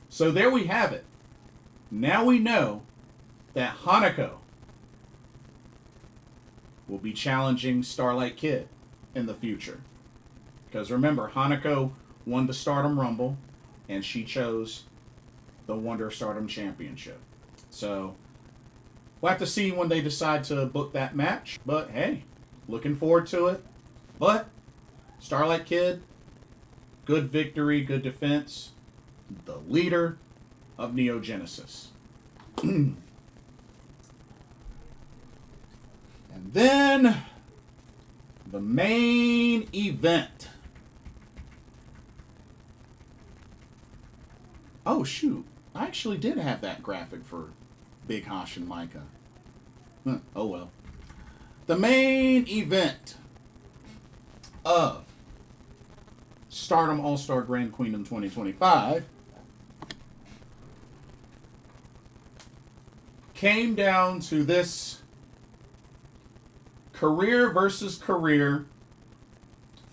So there we have it. Now we know that Hanako will be challenging Starlight Kid in the future. Because remember, Hanako won the Stardom Rumble, and she chose the Wonder of Stardom Championship. So we'll have to see when they decide to book that match. But hey, looking forward to it. But Starlight Kid, good victory, good defense. The leader of Neo Genesis. And then the main event. Oh shoot, I actually did have that graphic for Big Hosh and Maika. Oh well. The main event of Stardom All-Star Grand Queendom 2025 came down to this career versus career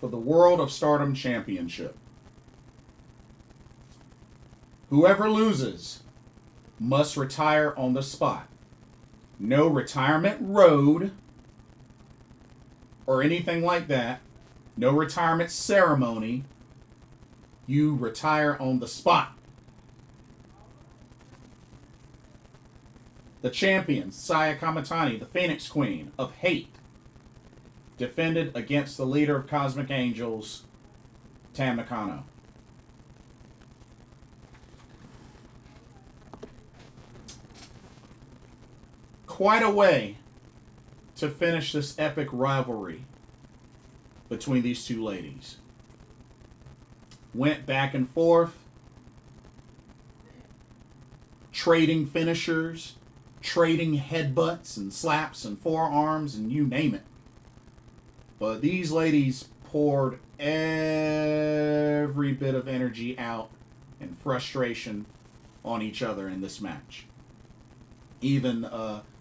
for the World of Stardom Championship. Whoever loses must retire on the spot. No retirement road or anything like that. No retirement ceremony. You retire on the spot. The champion, Sayaka, the Phoenix Queen of Hate, defended against the leader of Cosmic Angels, Tam Nakano. Quite a way to finish this epic rivalry between these two ladies. Went back and forth, trading finishers, trading headbutts and slaps and forearms and you name it. But these ladies poured every bit of energy out and frustration on each other in this match. Even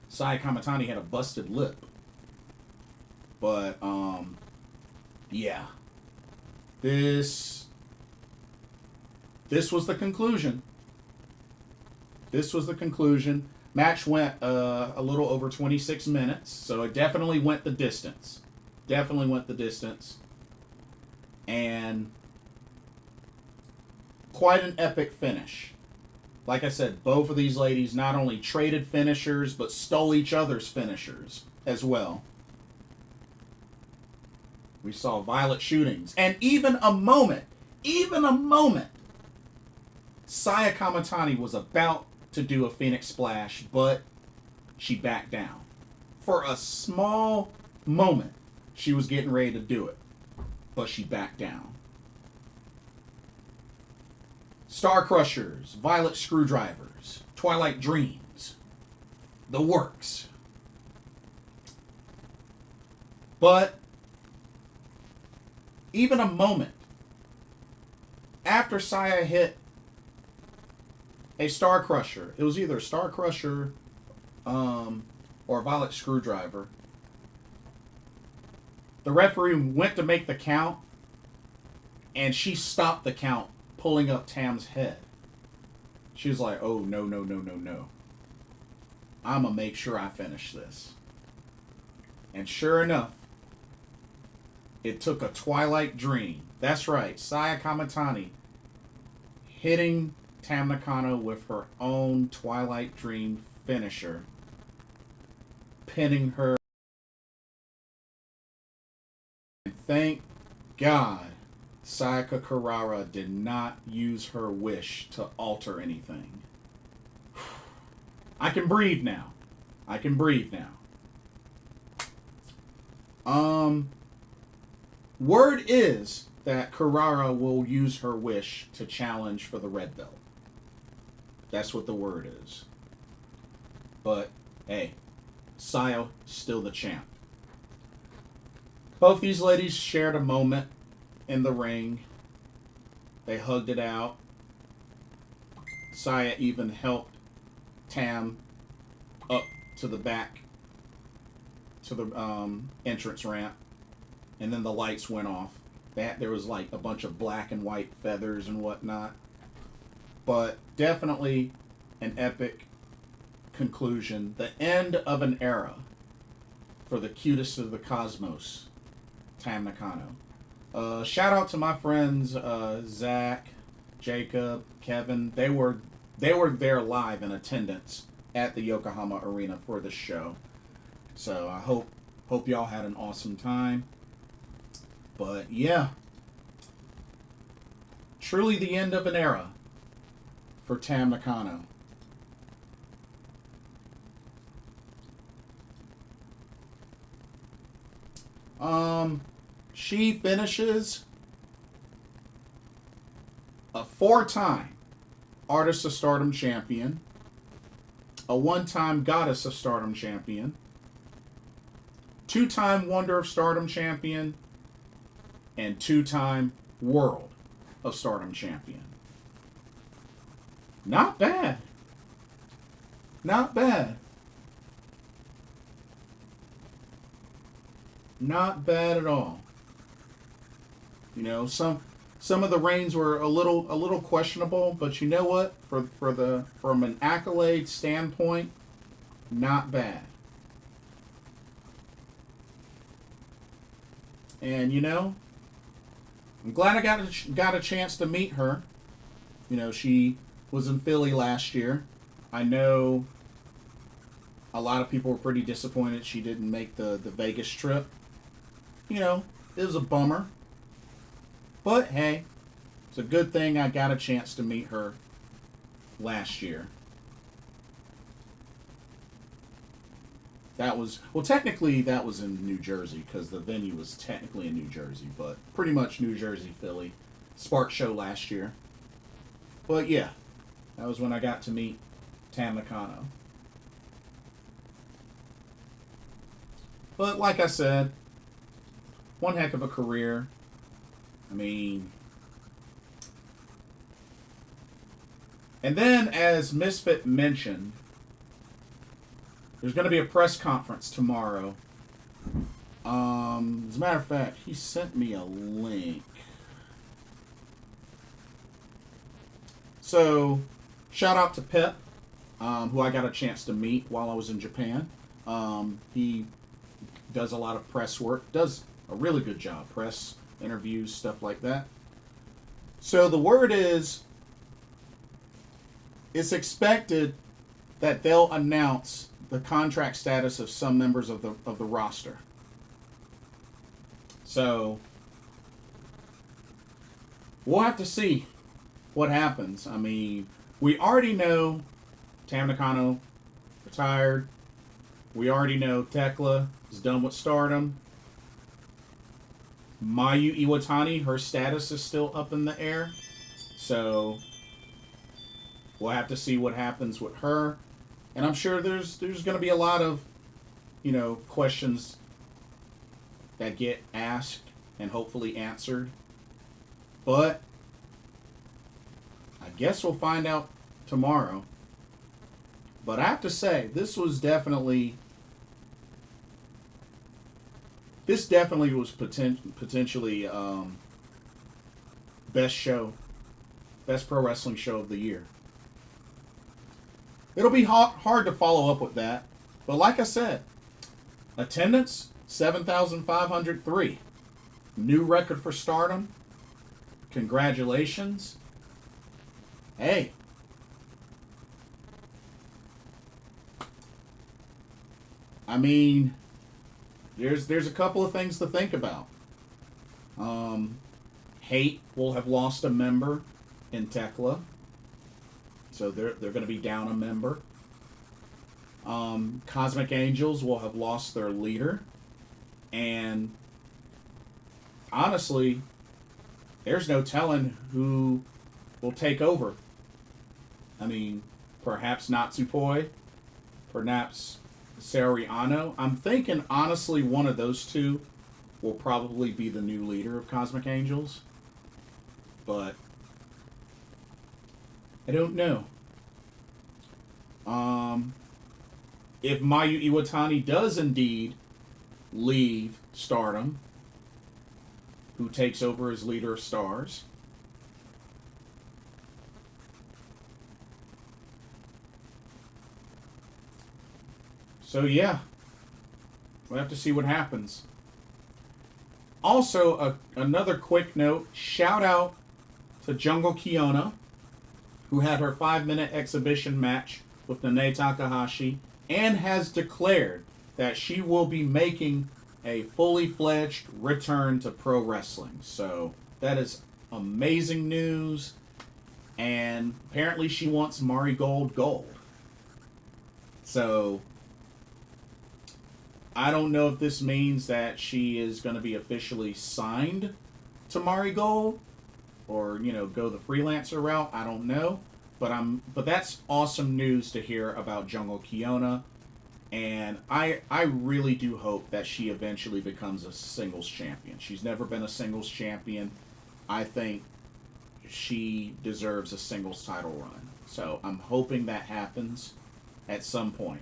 Sayaka had a busted lip. But, yeah. This was the conclusion. This was the conclusion. Match went a little over 26 minutes, so it definitely went the distance. Definitely went the distance. And quite an epic finish. Like I said, both of these ladies not only traded finishers, but stole each other's finishers as well. We saw violent shootings. And even a moment, Sayaka was about to do a Phoenix Splash, but she backed down. For a small moment, she was getting ready to do it, but she backed down. Star Crushers, Violet Screwdrivers, Twilight Dreams, the works. But even a moment after Saya hit a Star Crusher, it was either a Star Crusher or a Violet Screwdriver, the referee went to make the count, and she stopped the count, pulling up Tam's head. She was like, oh, no. I'm going to make sure I finish this. And sure enough, it took a Twilight Dream. That's right, Sayaka hitting Tam Nakano with her own Twilight Dream finisher, pinning her. And thank God Sayaka Kurara did not use her wish to alter anything. I can breathe now. Word is that Kurara will use her wish to challenge for the red belt. That's what the word is. But, hey, Sayo still the champ. Both these ladies shared a moment in the ring. They hugged it out. Saya even helped Tam up to the back, to the entrance ramp. And then the lights went off. There was like a bunch of black and white feathers and whatnot. But definitely an epic conclusion. The end of an era for the cutest of the cosmos, Tam Nakano. Shout out to my friends Zach, Jacob, Kevin. They were there live in attendance at the Yokohama Arena for this show. So I hope y'all had an awesome time. But yeah, truly the end of an era for Tam Nakano. She finishes a 4-time Artist of Stardom champion, a 1-time Goddess of Stardom champion, 2-time Wonder of Stardom champion, and 2-time World of Stardom champion. Not bad. Not bad. Not bad at all. You know, some some of the reigns were a little questionable, but you know what? From an accolade standpoint, not bad. And you know, I'm glad I got a chance to meet her. You know, she was in Philly last year. I know a lot of people were pretty disappointed she didn't make the Vegas trip. You know, it was a bummer. But hey, it's a good thing I got a chance to meet her last year. That was, well, technically that was in New Jersey because the venue was technically in New Jersey, but pretty much New Jersey, Philly. Spark show last year. But yeah, that was when I got to meet Tam Nakano. But like I said, one heck of a career. I mean, and then as Misfit mentioned, there's going to be a press conference tomorrow. As a matter of fact, he sent me a link. So, shout out to Pep, who I got a chance to meet while I was in Japan. He does a lot of press work, does a really good job, press interviews, stuff like that. So the word is, it's expected that they'll announce the contract status of some members of the roster. So we'll have to see what happens. I mean, we already know Tam Nakano retired. We already know Thekla is done with Stardom. Mayu Iwatani, her status is still up in the air. So we'll have to see what happens with her. And I'm sure there's going to be a lot of, you know, questions that get asked and hopefully answered. But I guess we'll find out tomorrow. But I have to say, this definitely was potentially best pro wrestling show of the year. It'll be hard to follow up with that, but like I said, attendance 7,503, new record for Stardom. Congratulations. Hey. I mean, there's a couple of things to think about. Hate will have lost a member in Thekla, so they're going to be down a member. Cosmic Angels will have lost their leader, and honestly, there's no telling who will take over. I mean, perhaps Natsupoi, perhaps Saori Anou. I'm thinking, honestly, one of those two will probably be the new leader of Cosmic Angels. But I don't know. If Mayu Iwatani does indeed leave Stardom, who takes over as leader of Stars? So yeah, we'll have to see what happens. Also, another quick note, shout out to Jungle Kyona, who had her 5-minute exhibition match with Nanae Takahashi and has declared that she will be making a fully fledged return to pro wrestling. So that is amazing news. And apparently she wants Marigold Gold. So I don't know if this means that she is going to be officially signed to Marigold or, you know, go the freelancer route. I don't know. But that's awesome news to hear about Jungle Kyona. And I really do hope that she eventually becomes a singles champion. She's never been a singles champion. I think she deserves a singles title run. So I'm hoping that happens at some point.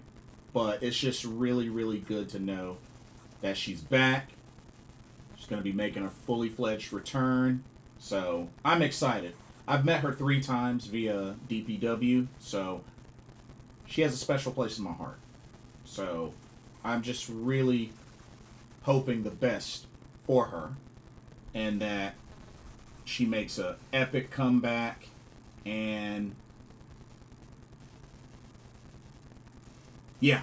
But it's just really, really good to know that she's back. She's going to be making a fully fledged return. So I'm excited. I've met her 3 times via DPW, so she has a special place in my heart. So I'm just really hoping the best for her and that she makes a epic comeback and yeah.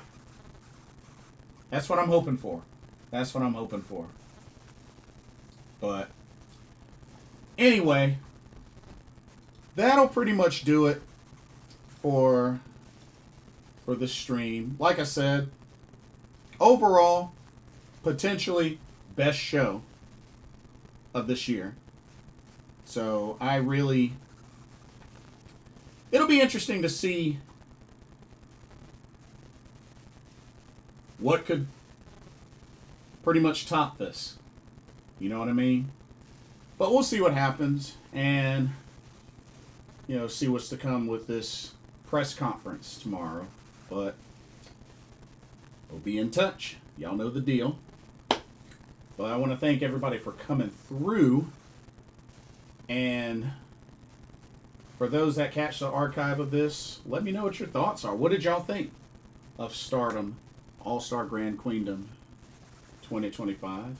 That's what I'm hoping for. That's what I'm hoping for. But anyway, that'll pretty much do it for the stream. Like I said, overall, potentially best show of this year. So it'll be interesting to see what could pretty much top this. You know what I mean? But we'll see what happens and, see what's to come with this press conference tomorrow. But we'll be in touch. Y'all know the deal. But I want to thank everybody for coming through. And for those that catch the archive of this, let me know what your thoughts are. What did y'all think of Stardom All-Star Grand Queendom 2025?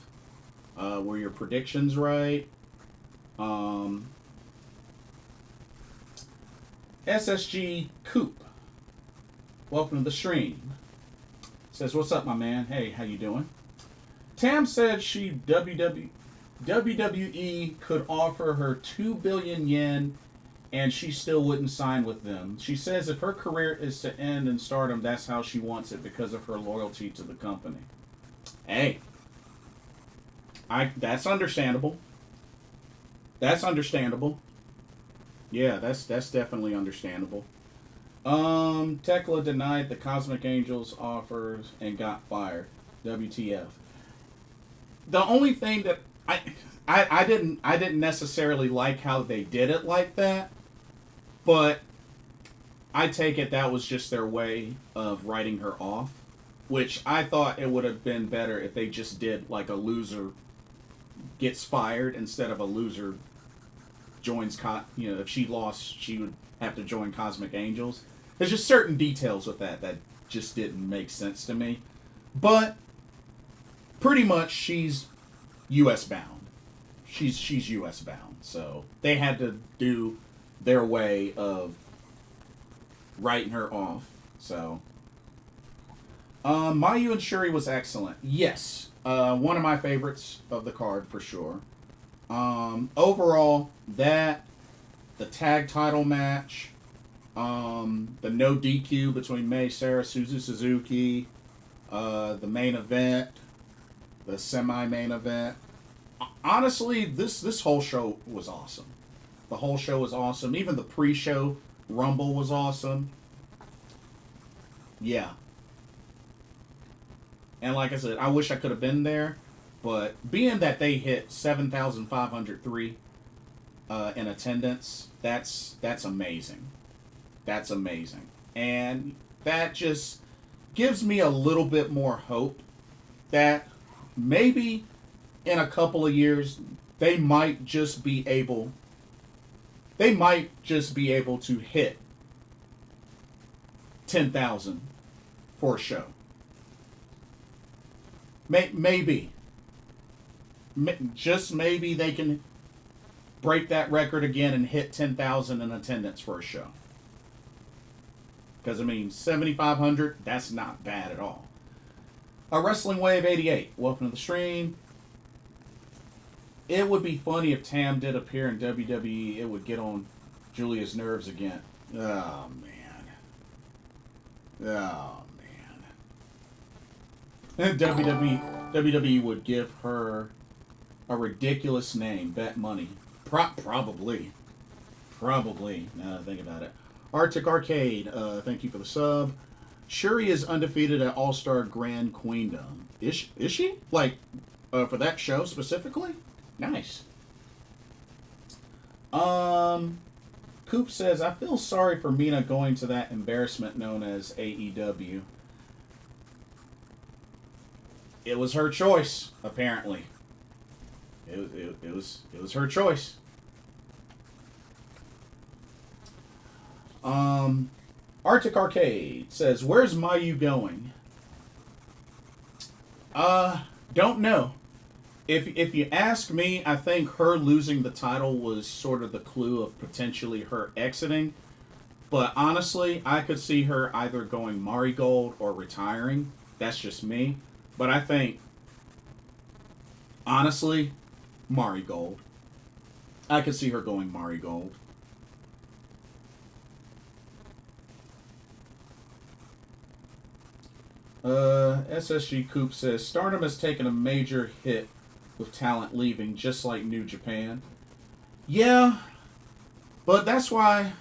Were your predictions right? SSG Coop, welcome to the stream. Says, what's up, my man? Hey, how you doing? Tam said WWE could offer her 2 billion yen and she still wouldn't sign with them. She says if her career is to end in Stardom, that's how she wants it because of her loyalty to the company. Hey, that's understandable. That's understandable. Yeah, that's definitely understandable. Thekla denied the Cosmic Angels offers and got fired. WTF. The only thing that I didn't necessarily like how they did it like that, but I take it that was just their way of writing her off, which I thought it would have been better if they just did like a loser gets fired instead of a loser joins, if she lost, she would have to join Cosmic Angels. There's just certain details with that just didn't make sense to me. But pretty much she's U.S. bound. She's U.S. bound. So they had to do their way of writing her off. So Mayu and Shuri was excellent. Yes. One of my favorites of the card for sure. Overall, the tag title match, the no DQ between Mei, Seira, Suzuki, the main event, the semi-main event. Honestly, this whole show was awesome. The whole show was awesome. Even the pre-show Rumble was awesome. Yeah. And like I said, I wish I could have been there. But being that they hit 7,503 in attendance, that's amazing. That's amazing. And that just gives me a little bit more hope that maybe in a couple of years they might just be able to hit 10,000 for a show. Maybe. Just maybe they can break that record again and hit 10,000 in attendance for a show. Because, 7,500, that's not bad at all. A Wrestling Wave 88, welcome to the stream. It would be funny if Tam did appear in WWE. It would get on Julia's nerves again. Oh, man. Oh, man. WWE would give her a ridiculous name. Bet money. Probably. Now that I think about it. Arctic Arcade, thank you for the sub. Shuri is undefeated at All-Star Grand Queendom. Is she? Like, for that show specifically? Nice. Coop says, I feel sorry for Mina going to that embarrassment known as AEW. It was her choice, apparently. It was her choice. Arctic Arcade says, "Where's Mayu going?" Don't know. If you ask me, I think her losing the title was sort of the clue of potentially her exiting. But honestly, I could see her either going Marigold or retiring. That's just me. But I think, honestly, Marigold. I could see her going Marigold. SSG Coop says, Stardom has taken a major hit with talent leaving, just like New Japan. Yeah, but that's why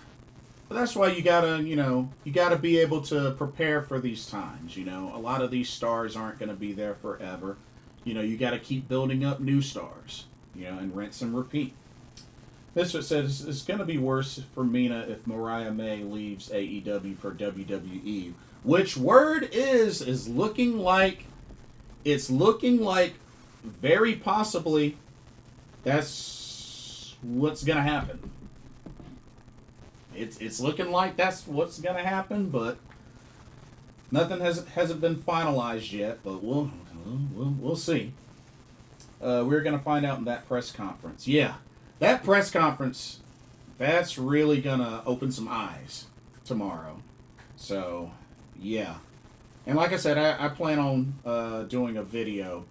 you gotta, you gotta be able to prepare for these times. A lot of these stars aren't gonna be there forever. You gotta keep building up new stars. And rinse and repeat. This one says it's gonna be worse for Mina if Mariah May leaves AEW for WWE. Which word is looking like very possibly that's what's gonna happen. It's looking like that's what's gonna happen, but nothing hasn't been finalized yet. But we'll see. We're gonna find out in that press conference. Yeah, that press conference, that's really gonna open some eyes tomorrow. So yeah, and like I said, I plan on doing a video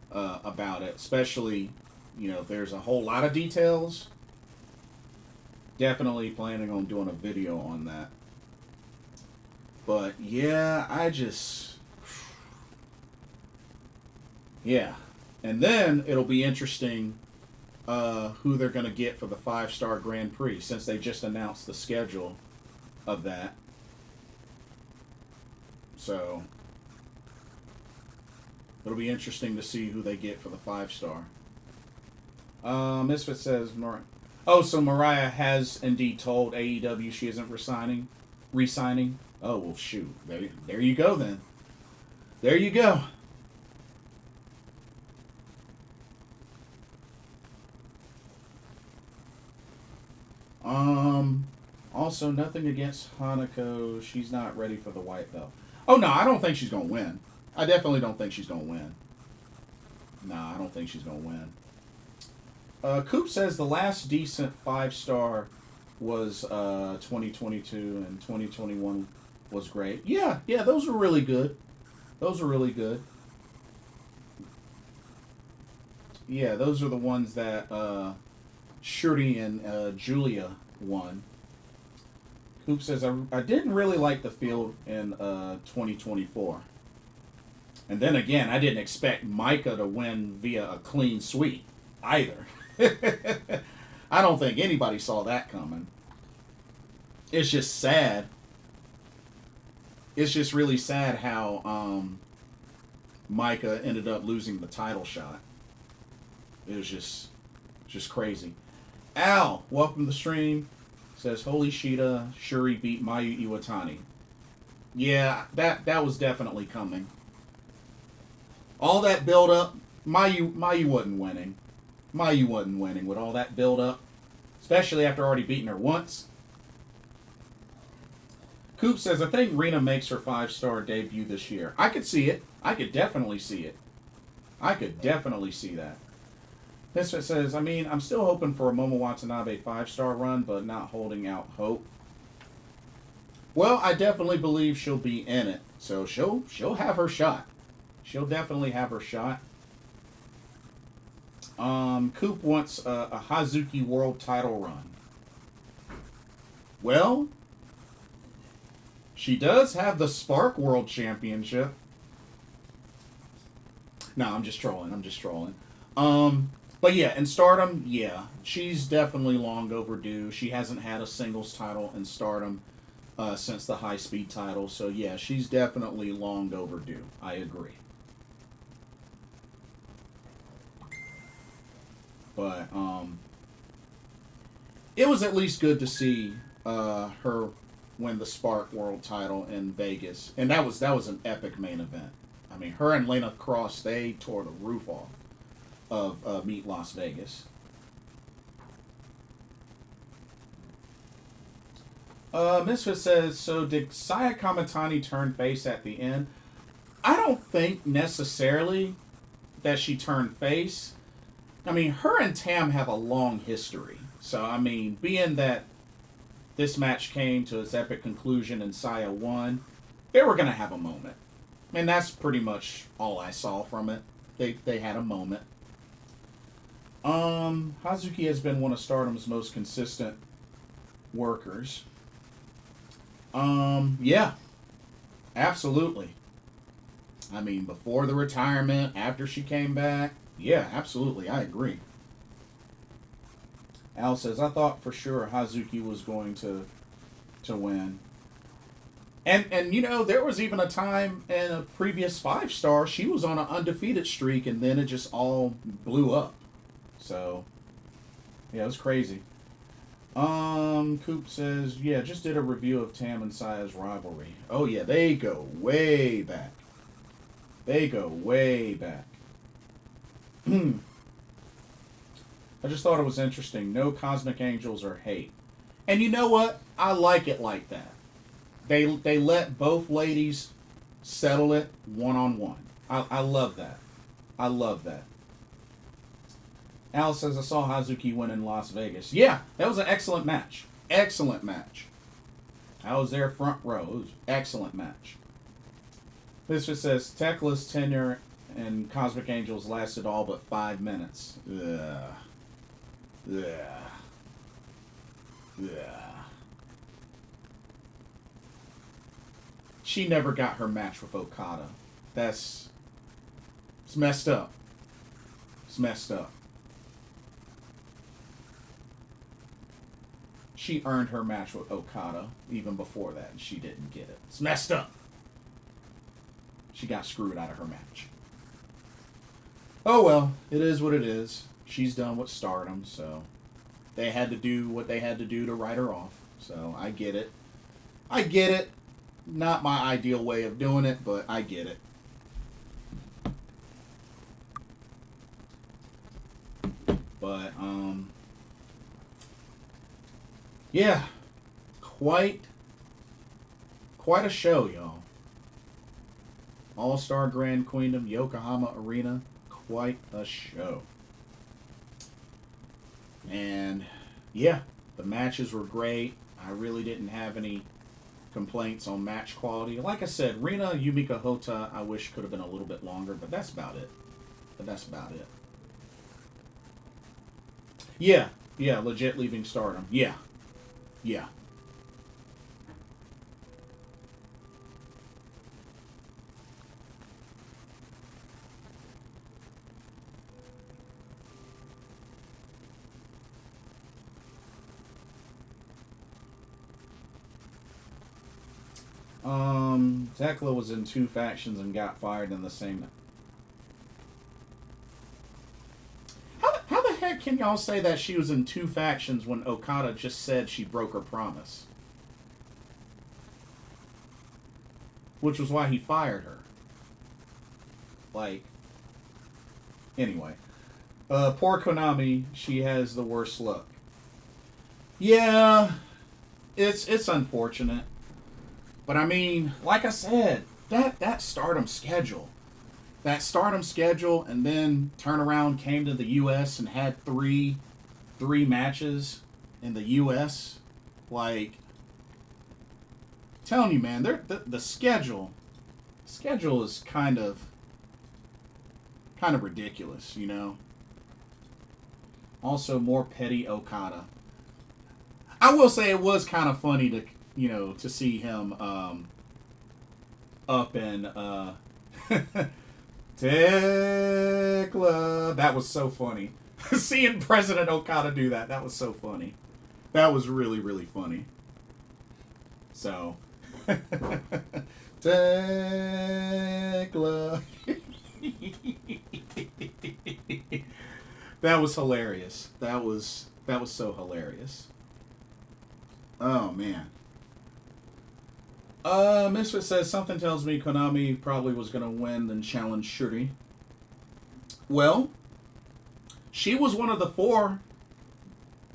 about it, especially if there's a whole lot of details. Definitely planning on doing a video on that. But yeah, yeah. And then it'll be interesting who they're going to get for the 5-star Grand Prix, since they just announced the schedule of that. So it'll be interesting to see who they get for the 5-star. Misfit says, so Mariah has indeed told AEW she isn't resigning. Oh, well, shoot. There you go, then. There you go. Also, nothing against Hanako. She's not ready for the white belt. Oh, no, I don't think she's going to win. I definitely don't think she's going to win. Nah, I don't think she's going to win. Coop says the last decent 5-star was 2022 and 2021 was great. Yeah, those were really good. Yeah, those are the ones that Shuri and Julia won. Coop says, I didn't really like the field in 2024. And then again, I didn't expect Maika to win via a clean sweep either. I don't think anybody saw that coming. It's just sad. It's just really sad how Maika ended up losing the title shot. It was just crazy. Al, welcome to the stream. Says, holy Shida, Shuri beat Mayu Iwatani. Yeah, that was definitely coming. All that build up, Mayu wasn't winning. Mayu wasn't winning with all that build up, especially after already beating her once. Coop says, I think Rina makes her 5-star debut this year. I could see it. I could definitely see it. I could definitely see that. This one says, I'm still hoping for a Momo Watanabe 5-star run, but not holding out hope. Well, I definitely believe she'll be in it. So she'll have her shot. She'll definitely have her shot. Coop wants a Hazuki world title run. Well, she does have the Spark World Championship. No, I'm just trolling. But yeah, in Stardom, yeah, she's definitely long overdue. She hasn't had a singles title in Stardom since the High Speed title. So yeah, she's definitely long overdue. I agree. But it was at least good to see her win the Spark World title in Vegas, and that was an epic main event. Her and Lena Cross, they tore the roof off of Meet Las Vegas. Misfit says, so did Sayaka Kamatani turn face at the end? I don't think necessarily that she turned face. I mean, her and Tam have a long history. So, I mean, being that this match came to its epic conclusion and Saya won, they were going to have a moment. And that's pretty much all I saw from it. They had a moment. Hazuki has been one of Stardom's most consistent workers. Yeah. Absolutely. I mean, before the retirement, after she came back, yeah, absolutely, I agree. Al says, I thought for sure Hazuki was going to win. And you know, there was even a time in a previous 5-star, she was on an undefeated streak, and then it just all blew up. So, yeah, it was crazy. Coop says, yeah, just did a review of Tam and Saya's rivalry. Oh, yeah, they go way back. They go way back. I just thought it was interesting. No cosmic angels or hate. And you know what? I like it like that. They let both ladies settle it one-on-one. I love that. I love that. Al says, I saw Hazuki win in Las Vegas. Yeah, that was an excellent match. Excellent match. I was there front row. It was an excellent match. This just says, Thekla's tenure and Cosmic Angels lasted all but 5 minutes. Ugh. Ugh. Ugh. She never got her match with Okada. It's messed up. It's messed up. She earned her match with Okada even before that, and she didn't get it. It's messed up. She got screwed out of her match. Oh well, it is what it is. She's done with Stardom, so they had to do what they had to do to write her off. So I get it. I get it. Not my ideal way of doing it, but I get it. But, yeah. Quite a show, y'all. All-Star Grand Queendom, Yokohama Arena. Quite a show. And, yeah, the matches were great. I really didn't have any complaints on match quality. Like I said, Rina, Yumiko, Hotta, I wish could have been a little bit longer, but that's about it. Yeah, legit leaving Stardom. Yeah. Thekla was in 2 factions and got fired in the same. How the heck can y'all say that she was in 2 factions when Okada just said she broke her promise? Which was why he fired her. Like, anyway. Poor Konami, she has the worst luck. Yeah, it's unfortunate. But I mean, like I said, that Stardom schedule, and then turn around, came to the U.S. and had three matches in the U.S. Like, telling you, man, the schedule is kind of ridiculous, you know. Also, more petty Okada. I will say it was kind of funny to see him up in Thekla. That was so funny. Seeing President Okada do that was so funny. That was really, really funny. So, Thekla. That was hilarious. That was so hilarious. Oh, man. Misfit says, something tells me Konami probably was going to win and challenge Shuri. Well, she was one of the 4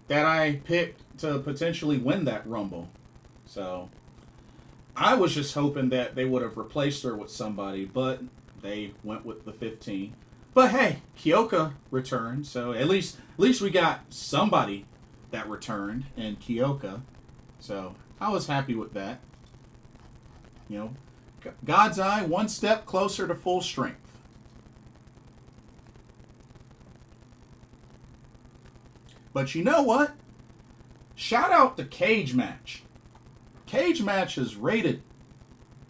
that I picked to potentially win that Rumble. So I was just hoping that they would have replaced her with somebody, but they went with the 15. But hey, Kyoka returned, so at least we got somebody that returned in Kyoka. So I was happy with that. You know, God's eye, one step closer to full strength. But you know what? Shout out to Cage Match. Cage Match has rated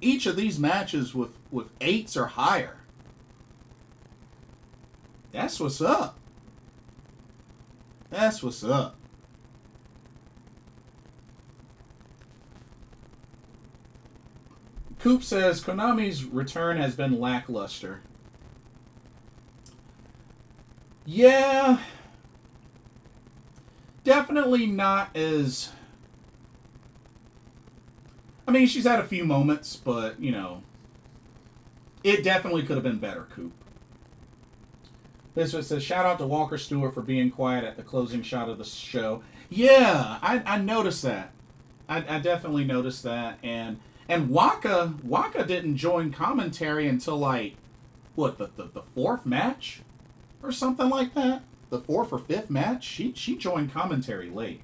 each of these matches with 8s or higher. That's what's up. That's what's up. Coop says Konami's return has been lackluster. Yeah. Definitely not as... I mean, she's had a few moments, but, you know, it definitely could have been better, Coop. This one says, shout out to Walker Stewart for being quiet at the closing shot of the show. Yeah, I noticed that. I definitely noticed that. And Waka didn't join commentary until, like, what, the fourth match? Or something like that? The fourth or fifth match? She joined commentary late.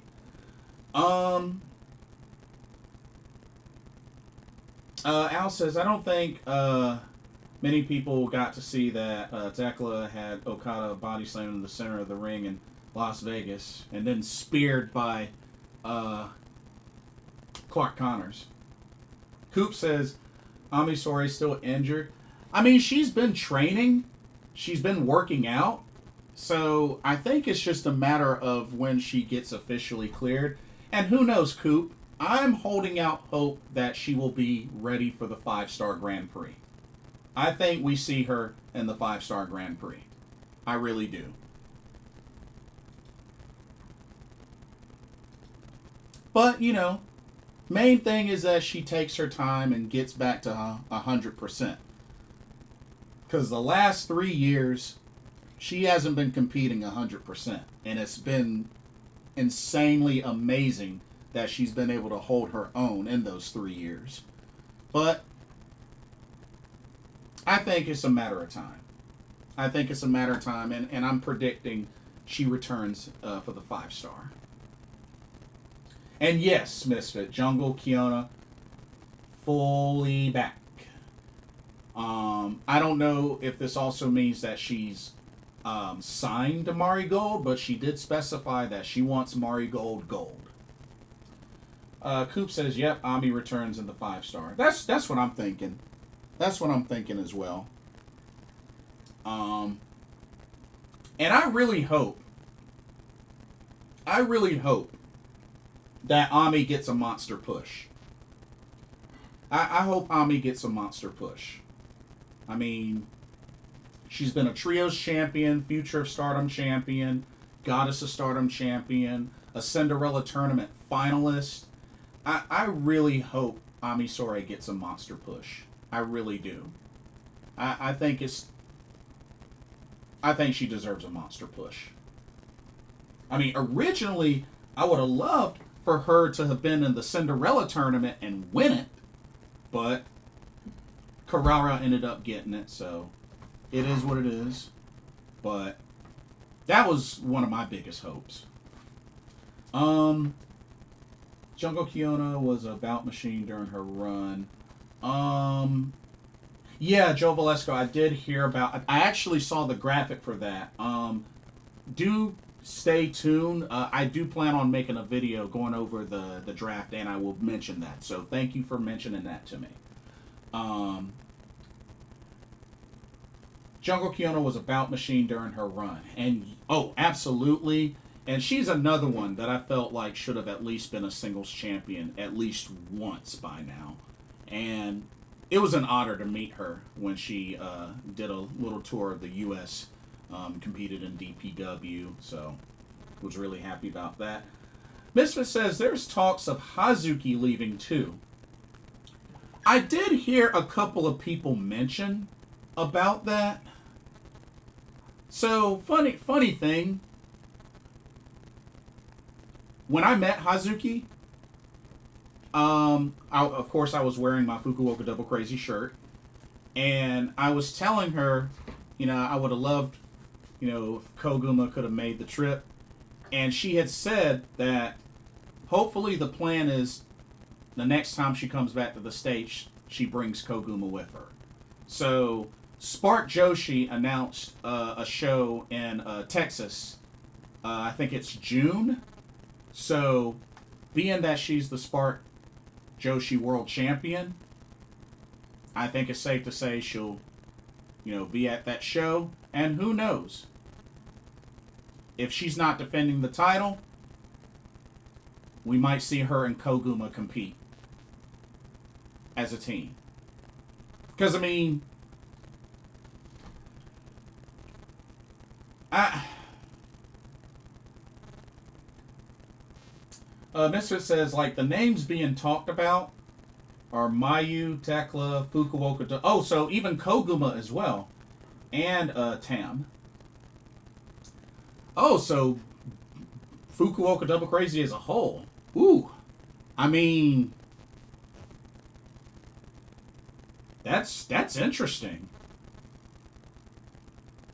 Al says, I don't think many people got to see that Thekla had Okada body slammed in the center of the ring in Las Vegas and then speared by Clark Connors. Coop says, Ami Soare's still injured. I mean, she's been training. She's been working out. So I think it's just a matter of when she gets officially cleared. And who knows, Coop? I'm holding out hope that she will be ready for the 5-star Grand Prix. I think we see her in the 5-star Grand Prix. I really do. But, you know, main thing is that she takes her time and gets back to 100%. Because the last 3 years, she hasn't been competing 100%. And it's been insanely amazing that she's been able to hold her own in those 3 years. But I think it's a matter of time. I think it's a matter of time, and I'm predicting she returns for the 5-star. And yes, Misfit, Jungle Kiona, fully back. I don't know if this also means that she's signed to Marigold, but she did specify that she wants Marigold Gold. Coop says, yep, Ami returns in the 5-star. That's what I'm thinking. That's what I'm thinking as well. And I really hope that Ami gets a monster push. I hope Ami gets a monster push. I mean, she's been a Trios champion, Future of Stardom champion, Goddess of Stardom champion, a Cinderella tournament finalist. I really hope Ami Soare gets a monster push. I really do. I think she deserves a monster push. I mean, originally, I would have loved for her to have been in the Cinderella tournament and win it, but Kurara ended up getting it, so it is what it is. But that was one of my biggest hopes. Jungle Kiona was a bout machine during her run. Yeah, Joe Valesco, I did hear about... I actually saw the graphic for that. Do stay tuned. I do plan on making a video going over the draft, and I will mention that. So thank you for mentioning that to me. Jungle Kiona was a bout machine during her run. And, oh, absolutely. And she's another one that I felt like should have at least been a singles champion at least once by now. And it was an honor to meet her when she did a little tour of the U.S., competed in DPW, so was really happy about that. Misfit says there's talks of Hazuki leaving too. I did hear a couple of people mention about that. So, funny thing, when I met Hazuki, Of course, I was wearing my Fukuoka Double Crazy shirt, and I was telling her, I would have loved, if Koguma could have made the trip, and she had said that hopefully the plan is the next time she comes back to the stage, she brings Koguma with her. So Spark Joshi announced a show in Texas. I think it's June. So, being that she's the Spark Joshi World Champion, I think it's safe to say she'll, be at that show. And who knows? If she's not defending the title, we might see her and Koguma compete as a team. Because, I mean, Misfit says, like, the names being talked about are Mayu, Thekla, Fukuoka. Oh, so even Koguma as well. And Tam. Oh, so Fukuoka Double Crazy as a whole. Ooh. I mean, that's interesting.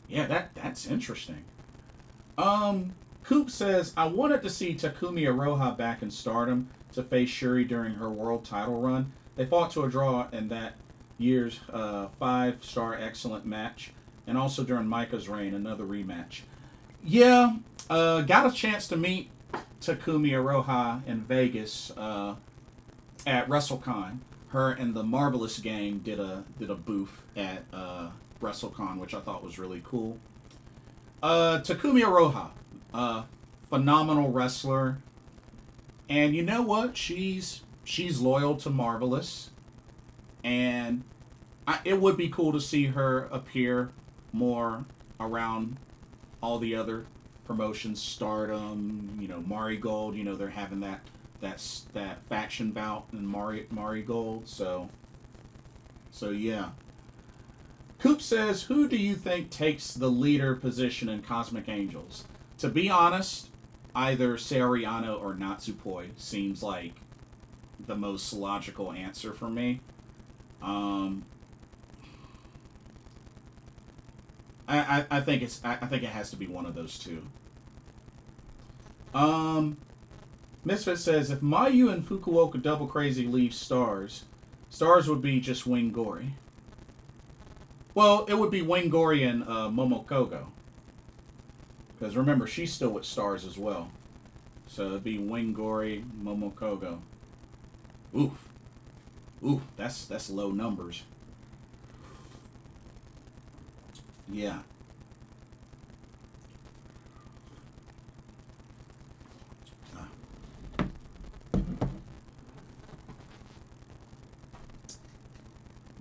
Yeah, that's interesting. Coop says, I wanted to see Takumi Iroha back in Stardom to face Shuri during her world title run. They fought to a draw in that year's 5-star excellent match, and also during Maika's reign, another rematch. Yeah, got a chance to meet Takumi Iroha in Vegas at WrestleCon. Her and the Marvelous Gang did a booth at WrestleCon, which I thought was really cool. Takumi Iroha, phenomenal wrestler, and you know what? She's loyal to Marvelous, and it would be cool to see her appear more around all the other promotions, Stardom, Marigold. They're having that faction bout in Marigold. So yeah. Coop says, who do you think takes the leader position in Cosmic Angels? To be honest, either Saori, Anou, or Natsupoi seems like the most logical answer for me. I think it has to be one of those two. Misfit says, if Mayu and Fukuoka Double Crazy leave Stars would be just Wing Gori. Well, it would be Wing Gori and Momokogo. Because remember, she's still with Stars as well. So it'd be Wing Gori, Momokogo. Ooh, that's low numbers. Yeah.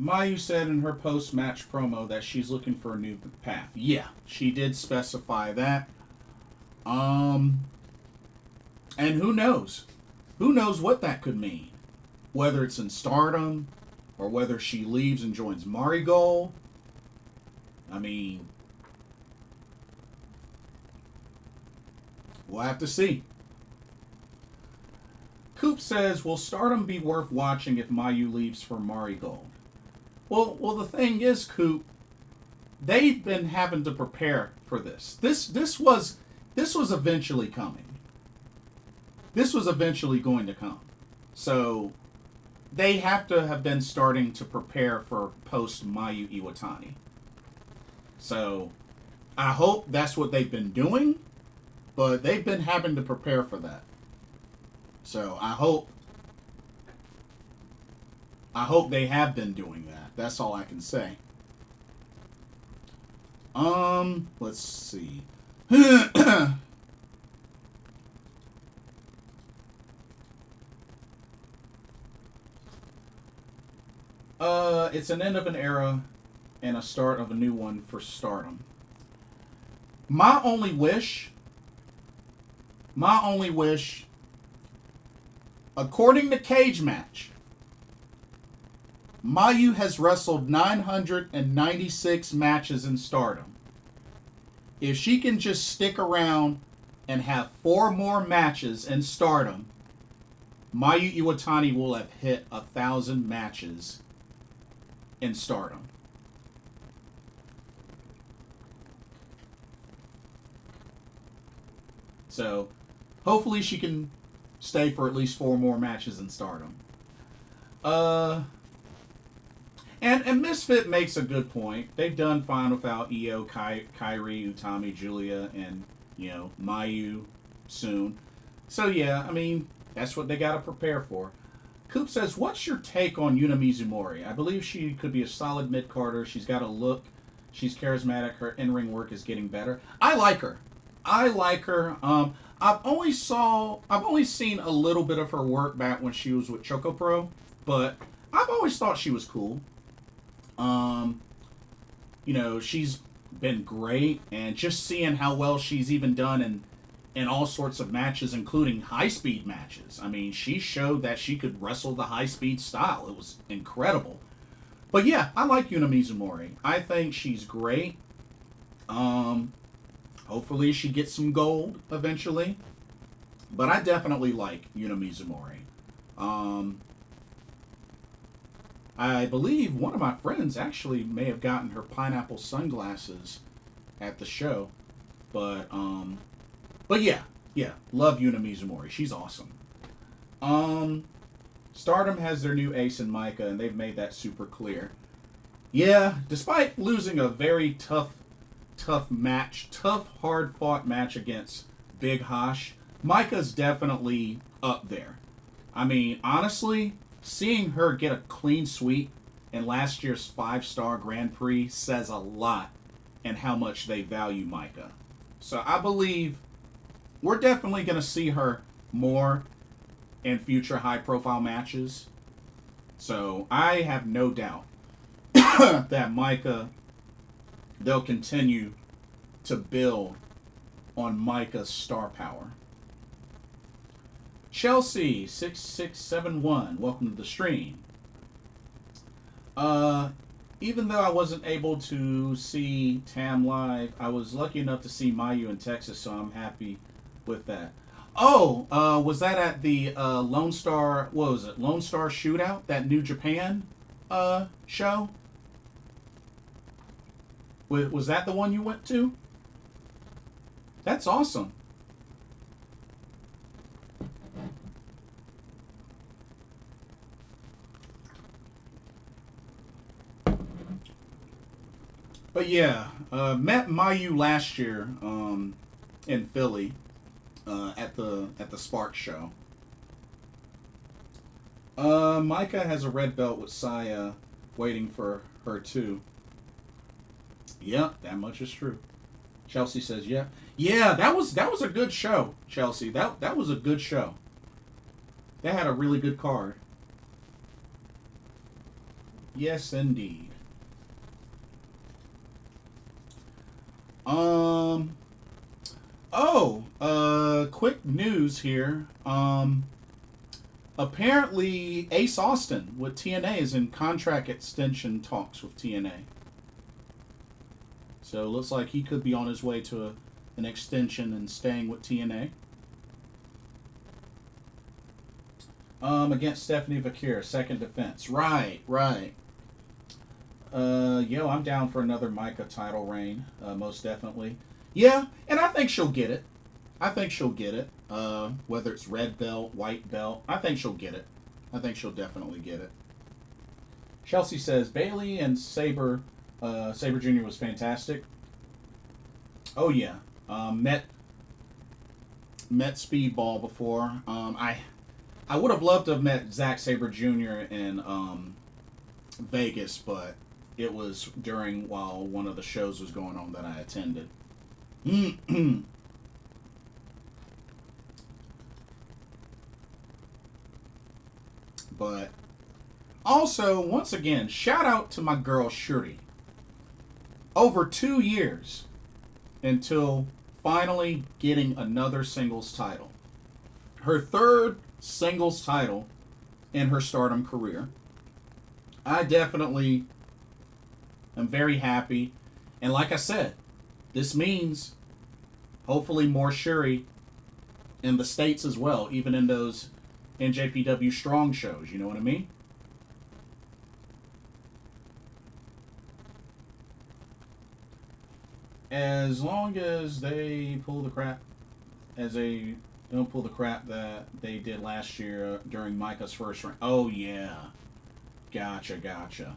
Mayu said in her post-match promo that she's looking for a new path. Yeah, she did specify that. And who knows? Who knows what that could mean? Whether it's in Stardom, or whether she leaves and joins Marigold. I mean, we'll have to see. Coop says, will Stardom be worth watching if Mayu leaves for Marigold? Well, the thing is, Coop, they've been having to prepare for this. This was eventually coming. This was eventually going to come. So they have to have been starting to prepare for post Mayu Iwatani. So I hope that's what they've been doing, but they've been having to prepare for that. So I hope they have been doing that. That's all I can say. Let's see. It's an end of an era and a start of a new one for Stardom. My only wish, according to Cage Match, Mayu has wrestled 996 matches in Stardom. If she can just stick around and have 4 more matches in Stardom, Mayu Iwatani will have hit 1,000 matches in Stardom. So, hopefully she can stay for at least 4 more matches in Stardom. And Misfit makes a good point. They've done fine without Io, Kairi, Utami, Julia, and, Mayu soon. So, yeah, I mean, that's what they got to prepare for. Coop says, what's your take on Yuna Mizumori? I believe she could be a solid mid-carder. She's got a look. She's charismatic. Her in-ring work is getting better. I like her. I've only seen a little bit of her work back when she was with Choco Pro, but I've always thought she was cool. She's been great, and just seeing how well she's even done in all sorts of matches, including high-speed matches. I mean, she showed that she could wrestle the high-speed style. It was incredible. But yeah, I like Yuna Mizumori. I think she's great. Hopefully she gets some gold eventually. But I definitely like Yuna Mizumori. I believe one of my friends actually may have gotten her pineapple sunglasses at the show. But yeah, love Yuna Mizumori. She's awesome. Stardom has their new ace in Maika, and they've made that super clear. Yeah, despite losing a very tough match, hard-fought match against Big Hash, Maika's definitely up there. I mean, honestly, seeing her get a clean sweep in last year's 5-star Grand Prix says a lot in how much they value Maika. So I believe we're definitely going to see her more in future high-profile matches. So I have no doubt that Maika, they'll continue to build on Maika's star power. Chelsea 6671, welcome to the stream. Even though I wasn't able to see Tam live, I was lucky enough to see Mayu in Texas, so I'm happy with that. Oh, was that at the Lone Star? What was it? Lone Star Shootout, that New Japan show? Was that the one you went to? That's awesome. But yeah, met Mayu last year in Philly at the Spark show. Maika has a red belt with Saya waiting for her too. Yep, that much is true. Chelsea says, yeah. Yeah, that was a good show, Chelsea. That was a good show. They had a really good card. Yes, indeed. Quick news here. Apparently Ace Austin with TNA is in contract extension talks with TNA. So it looks like he could be on his way to an extension and staying with TNA. Against Stephanie Vakir, second defense. Right. I'm down for another Maika title reign, most definitely. Yeah, and I think she'll get it. Whether it's red belt, white belt, I think she'll get it. I think she'll definitely get it. Chelsea says, Bailey and Sabre Jr. was fantastic. Oh, yeah. Met Speedball before. I would have loved to have met Zack Sabre Jr. in Vegas, but it was while one of the shows was going on that I attended. But also, once again, shout out to my girl Shuri. Over 2 years until finally getting another singles title. Her third singles title in her Stardom career. I definitely am very happy. And like I said, this means hopefully more Shuri in the States as well, even in those NJPW Strong shows. You know what I mean? As long as they pull the crap, as they don't pull the crap that they did last year during Maika's first round. Oh, yeah. Gotcha, gotcha.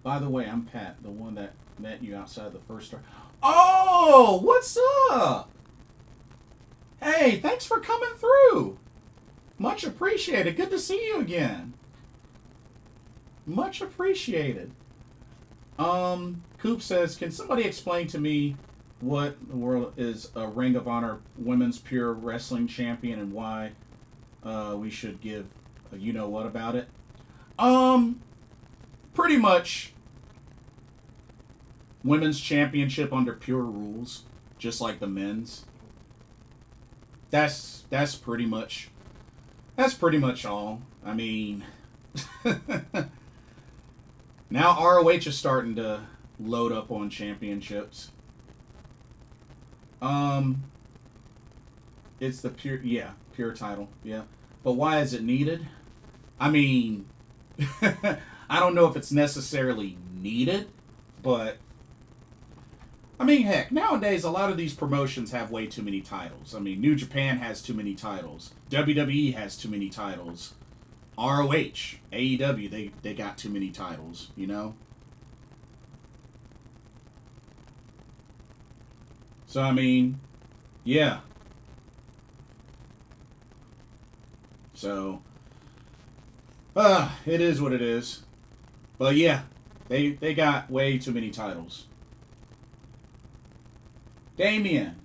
By the way, I'm Pat, the one that met you outside the first star. Oh, what's up? Hey, thanks for coming through. Much appreciated. Good to see you again. Much appreciated. Coop says, can somebody explain to me what in the world is a Ring of Honor Women's Pure Wrestling Champion and why we should give a you know what about it? Pretty much women's championship under pure rules, just like the men's. That's pretty much all. I mean, now ROH is starting to load up on championships. It's the pure title, yeah. But why is it needed? I mean, I don't know if it's necessarily needed, but I mean, heck, nowadays a lot of these promotions have way too many titles. I mean, New Japan has too many titles. WWE has too many titles. ROH, AEW, they got too many titles, you know? So, I mean, yeah. So, it is what it is. But yeah, they got way too many titles. Damien.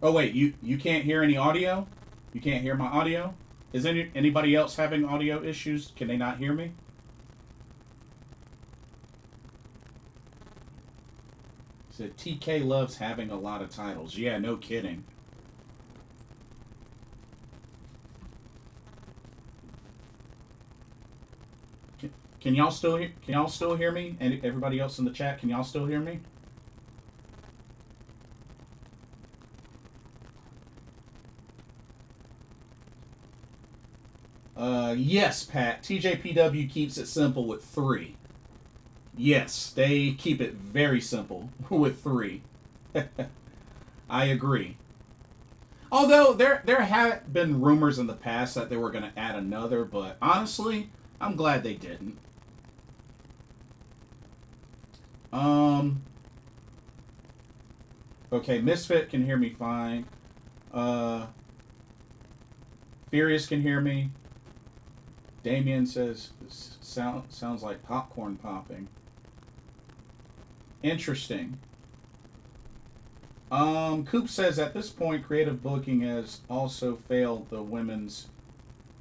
Oh wait, you can't hear any audio? You can't hear my audio? Is anybody else having audio issues? Can they not hear me? Said TK loves having a lot of titles. Yeah, no kidding. Can y'all still hear me? And everybody else in the chat, can y'all still hear me? Yes, Pat. TJPW keeps it simple with 3. Yes, they keep it very simple with 3. I agree. Although there have been rumors in the past that they were going to add another, but honestly, I'm glad they didn't. Okay, Misfit can hear me fine. Furious can hear me. Damien says sounds like popcorn popping. Interesting. Coop says at this point, creative booking has also failed the women's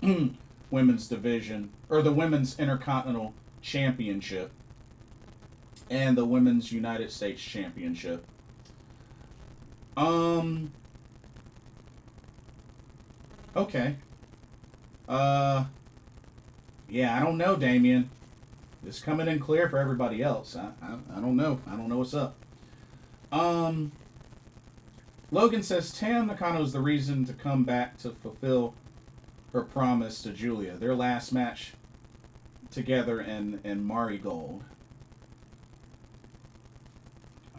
division, or the women's Intercontinental Championship and the women's United States Championship. Okay. Yeah, I don't know, Damien. It's coming in clear for everybody else. I don't know. I don't know what's up. Logan says Tam Nakano is the reason to come back to fulfill her promise to Julia. Their last match together in Marigold.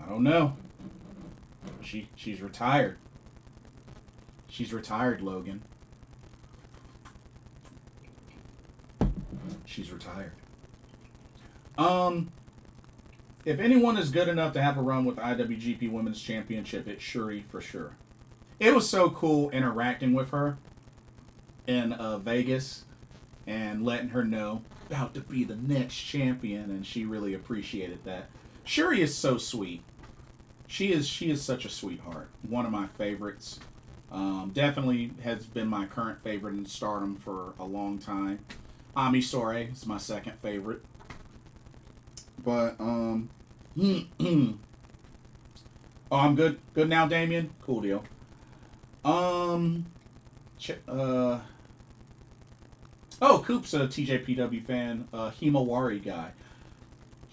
I don't know. She's retired. She's retired, Logan. She's retired. If anyone is good enough to have a run with the IWGP Women's Championship, it's Shuri for sure. It was so cool interacting with her in Vegas and letting her know about to be the next champion, and she really appreciated that. Shuri is so sweet. She is such a sweetheart. One of my favorites. Definitely has been my current favorite in Stardom for a long time. Ami Sourei is my second favorite. But, oh, I'm good. Good now, Damien? Cool deal. Oh, Coop's a TJPW fan. Himawari guy.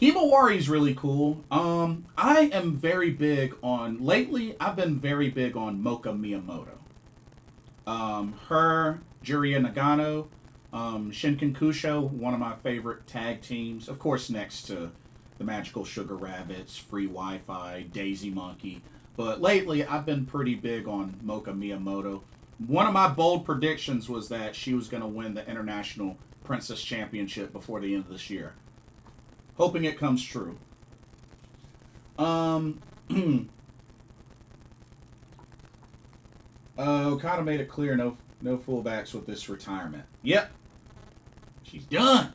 Himawari's really cool. I am very big on... Lately, I've been very big on Mocha Miyamoto. Her, Juria Nagano, Shinken Kusho, one of my favorite tag teams. Of course, next to the Magical Sugar Rabbits, Free Wi-Fi, Daisy Monkey. But lately, I've been pretty big on Moka Miyamoto. One of my bold predictions was that she was going to win the International Princess Championship before the end of this year. Hoping it comes true. Okada made it clear no fullbacks with this retirement. Yep. She's done.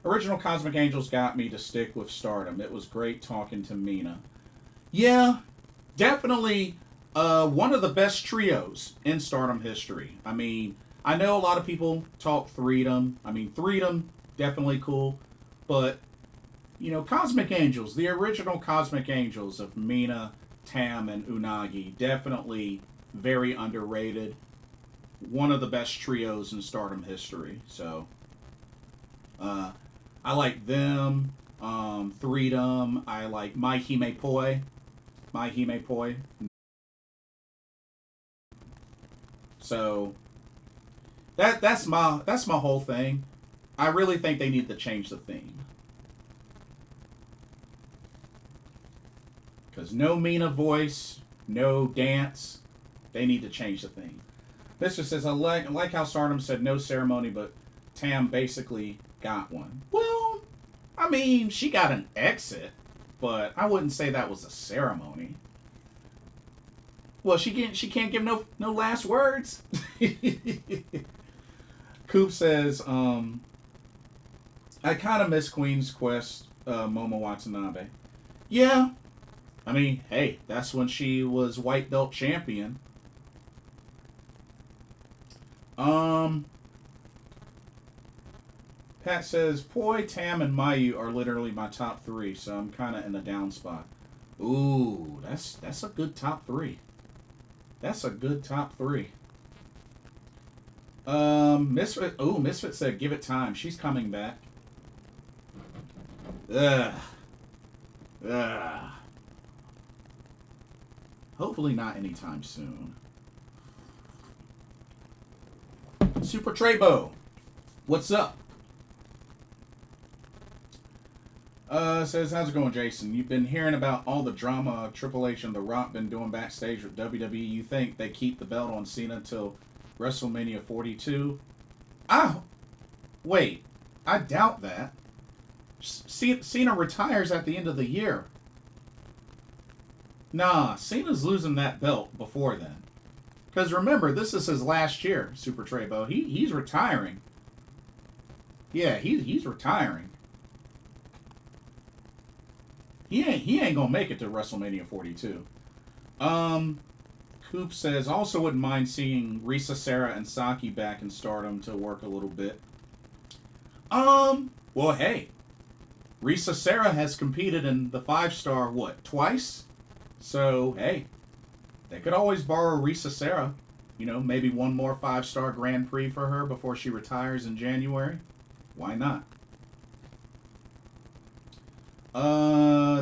Original Cosmic Angels got me to stick with Stardom. It was great talking to Mina. Yeah, definitely one of the best trios in Stardom history. I mean, I know a lot of people talk Threedom. I mean, Threedom, definitely cool. But, you know, Cosmic Angels, the original Cosmic Angels of Mina, Tam, and Unagi, definitely very underrated. One of the best trios in Stardom history. So, I like them. Threedom. I like My Hime Poi. My Hime Poi. So, that's my whole thing. I really think they need to change the theme. Because no Mina voice, no dance. They need to change the theme. Mister says, I like how Stardom said no ceremony, but Tam basically got one. Well, I mean, she got an exit, but I wouldn't say that was a ceremony. Well, she can't give no last words. Coop says, I kind of miss Queen's Quest, Momo Watanabe. Yeah. I mean, hey, that's when she was white belt champion. Pat says, Poi, Tam, and Mayu are literally my top three, so I'm kind of in a down spot. Ooh, that's a good top three. That's a good top three. Misfit said, give it time. She's coming back. Ugh. Hopefully not anytime soon. Super Trebo, what's up? Says, how's it going, Jason? You've been hearing about all the drama Triple H and The Rock been doing backstage with WWE. You think they keep the belt on Cena until WrestleMania 42? Wait, I doubt that. Cena retires at the end of the year. Nah, Cena's losing that belt before then. Because remember, this is his last year, Super Trebo. He's retiring. Yeah, he's retiring. He ain't gonna make it to WrestleMania 42. Coop says, also wouldn't mind seeing Risa, Seira, and Saki back in Stardom to work a little bit. Well, hey, Risa Seira has competed in the 5-star, twice? So, hey, they could always borrow Risa Seira. You know, maybe one more 5-star Grand Prix for her before she retires in January. Why not?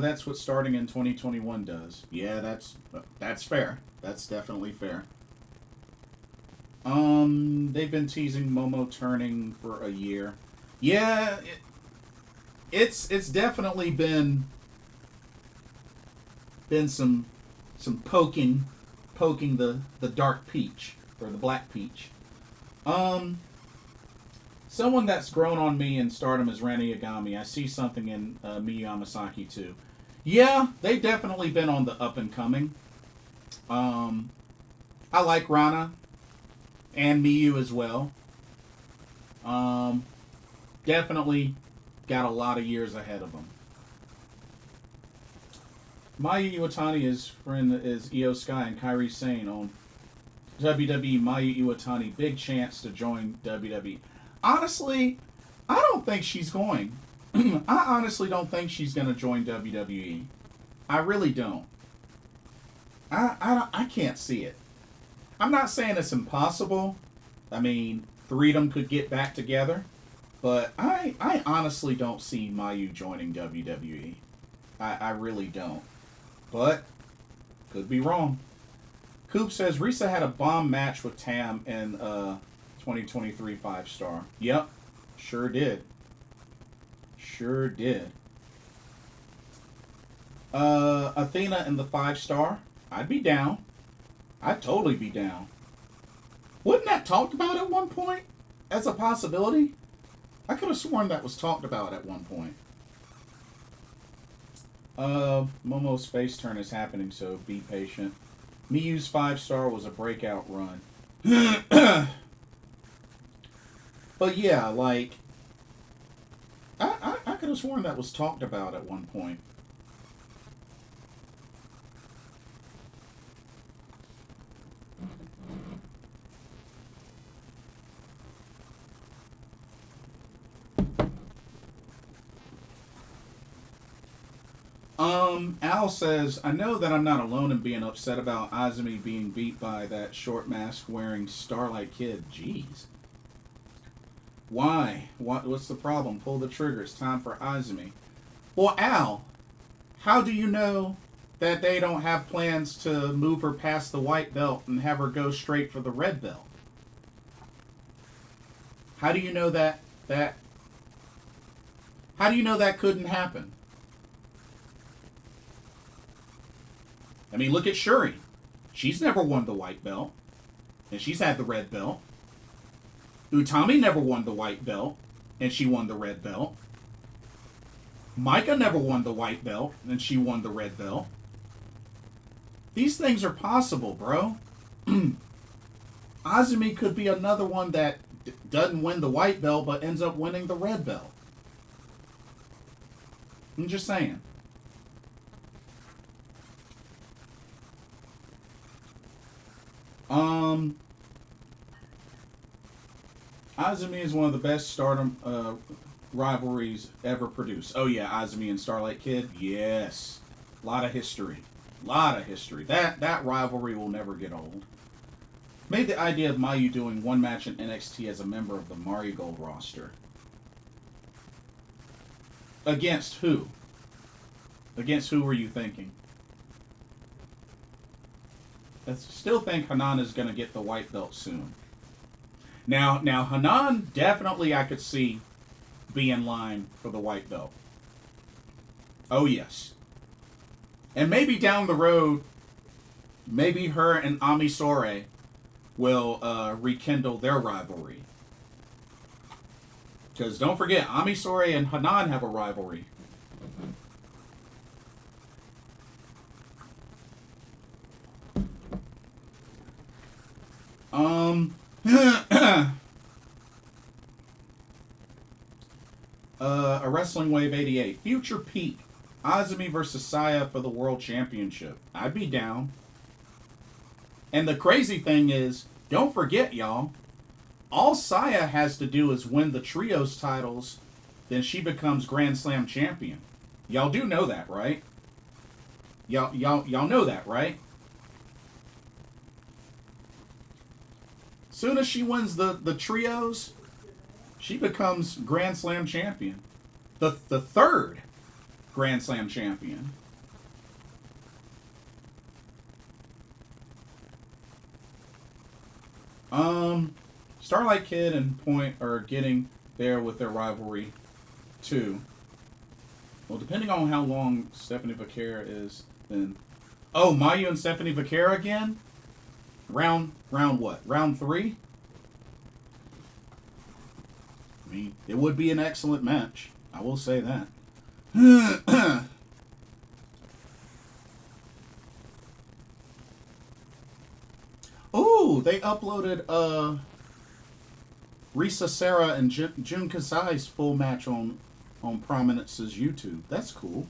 That's what starting in 2021 does. Yeah, that's fair. That's definitely fair. They've been teasing Momo turning for a year. Yeah, it's definitely been some poking the dark peach or the black peach. Someone that's grown on me in Stardom is Ranna Yagami. I see something in Miyu Yamasaki too. Yeah, they've definitely been on the up and coming. I like Ranna and Miyu as well. Definitely got a lot of years ahead of them. Mayu Iwatani's friend is Io Sky and Kairi Sane on WWE. Mayu Iwatani, big chance to join WWE. Honestly, I don't think she's going. I honestly don't think she's going to join WWE. I really don't. I can't see it. I'm not saying it's impossible. I mean, Threedom could get back together. But I honestly don't see Mayu joining WWE. I really don't. But, could be wrong. Coop says Risa had a bomb match with Tam in 2023 5-star. Yep, sure did. Sure did. Athena in the 5-star. I'd be down. I'd totally be down. Wasn't that talked about at one point as a possibility? I could have sworn that was talked about at one point. Momo's face turn is happening, so be patient. Miyu's 5-star was a breakout run. But yeah, like, I could have sworn that was talked about at one point. Al says, I know that I'm not alone in being upset about Azumi being beat by that short mask wearing Starlight Kid. Jeez. Why? What's the problem? Pull the trigger. It's time for Azumi. Well, Al, how do you know that they don't have plans to move her past the white belt and have her go straight for the red belt? How do you know that how do you know that couldn't happen? I mean, look at Shuri. She's never won the white belt, and she's had the red belt. Utami never won the white belt, and she won the red belt. Maika never won the white belt, and she won the red belt. These things are possible, bro. Azumi could be another one that doesn't win the white belt, but ends up winning the red belt. I'm just saying. Azumi is one of the best Stardom rivalries ever produced. Oh yeah, Azumi and Starlight Kid. Yes, a lot of history. That rivalry will never get old. Made the idea of Mayu doing one match in NXT as a member of the Marigold roster. Against who? Against who were you thinking? I still think Hanan is going to get the white belt soon. Now Hanan definitely I could see be in line for the white belt. Oh yes. And maybe down the road, maybe her and Ami Sourei will rekindle their rivalry. Because don't forget, Ami Sourei and Hanan have a rivalry. A Wrestling Wave 88. Future Peak. Azumi versus Saya for the World Championship. I'd be down. And the crazy thing is, don't forget, y'all, all Saya has to do is win the trios titles, then she becomes Grand Slam champion. Y'all do know that, right? Y'all know that, right? Soon as she wins the trios, she becomes Grand Slam champion. The third Grand Slam champion. Starlight Kid and Point are getting there with their rivalry too. Well, depending on how long Stephanie Vaquera is, then Mayu and Stephanie Vaquera again. Round what? Round 3? I mean, it would be an excellent match. I will say that. Oh, they uploaded Risa Seira and Jun Kasai's full match on Prominence's YouTube. That's cool.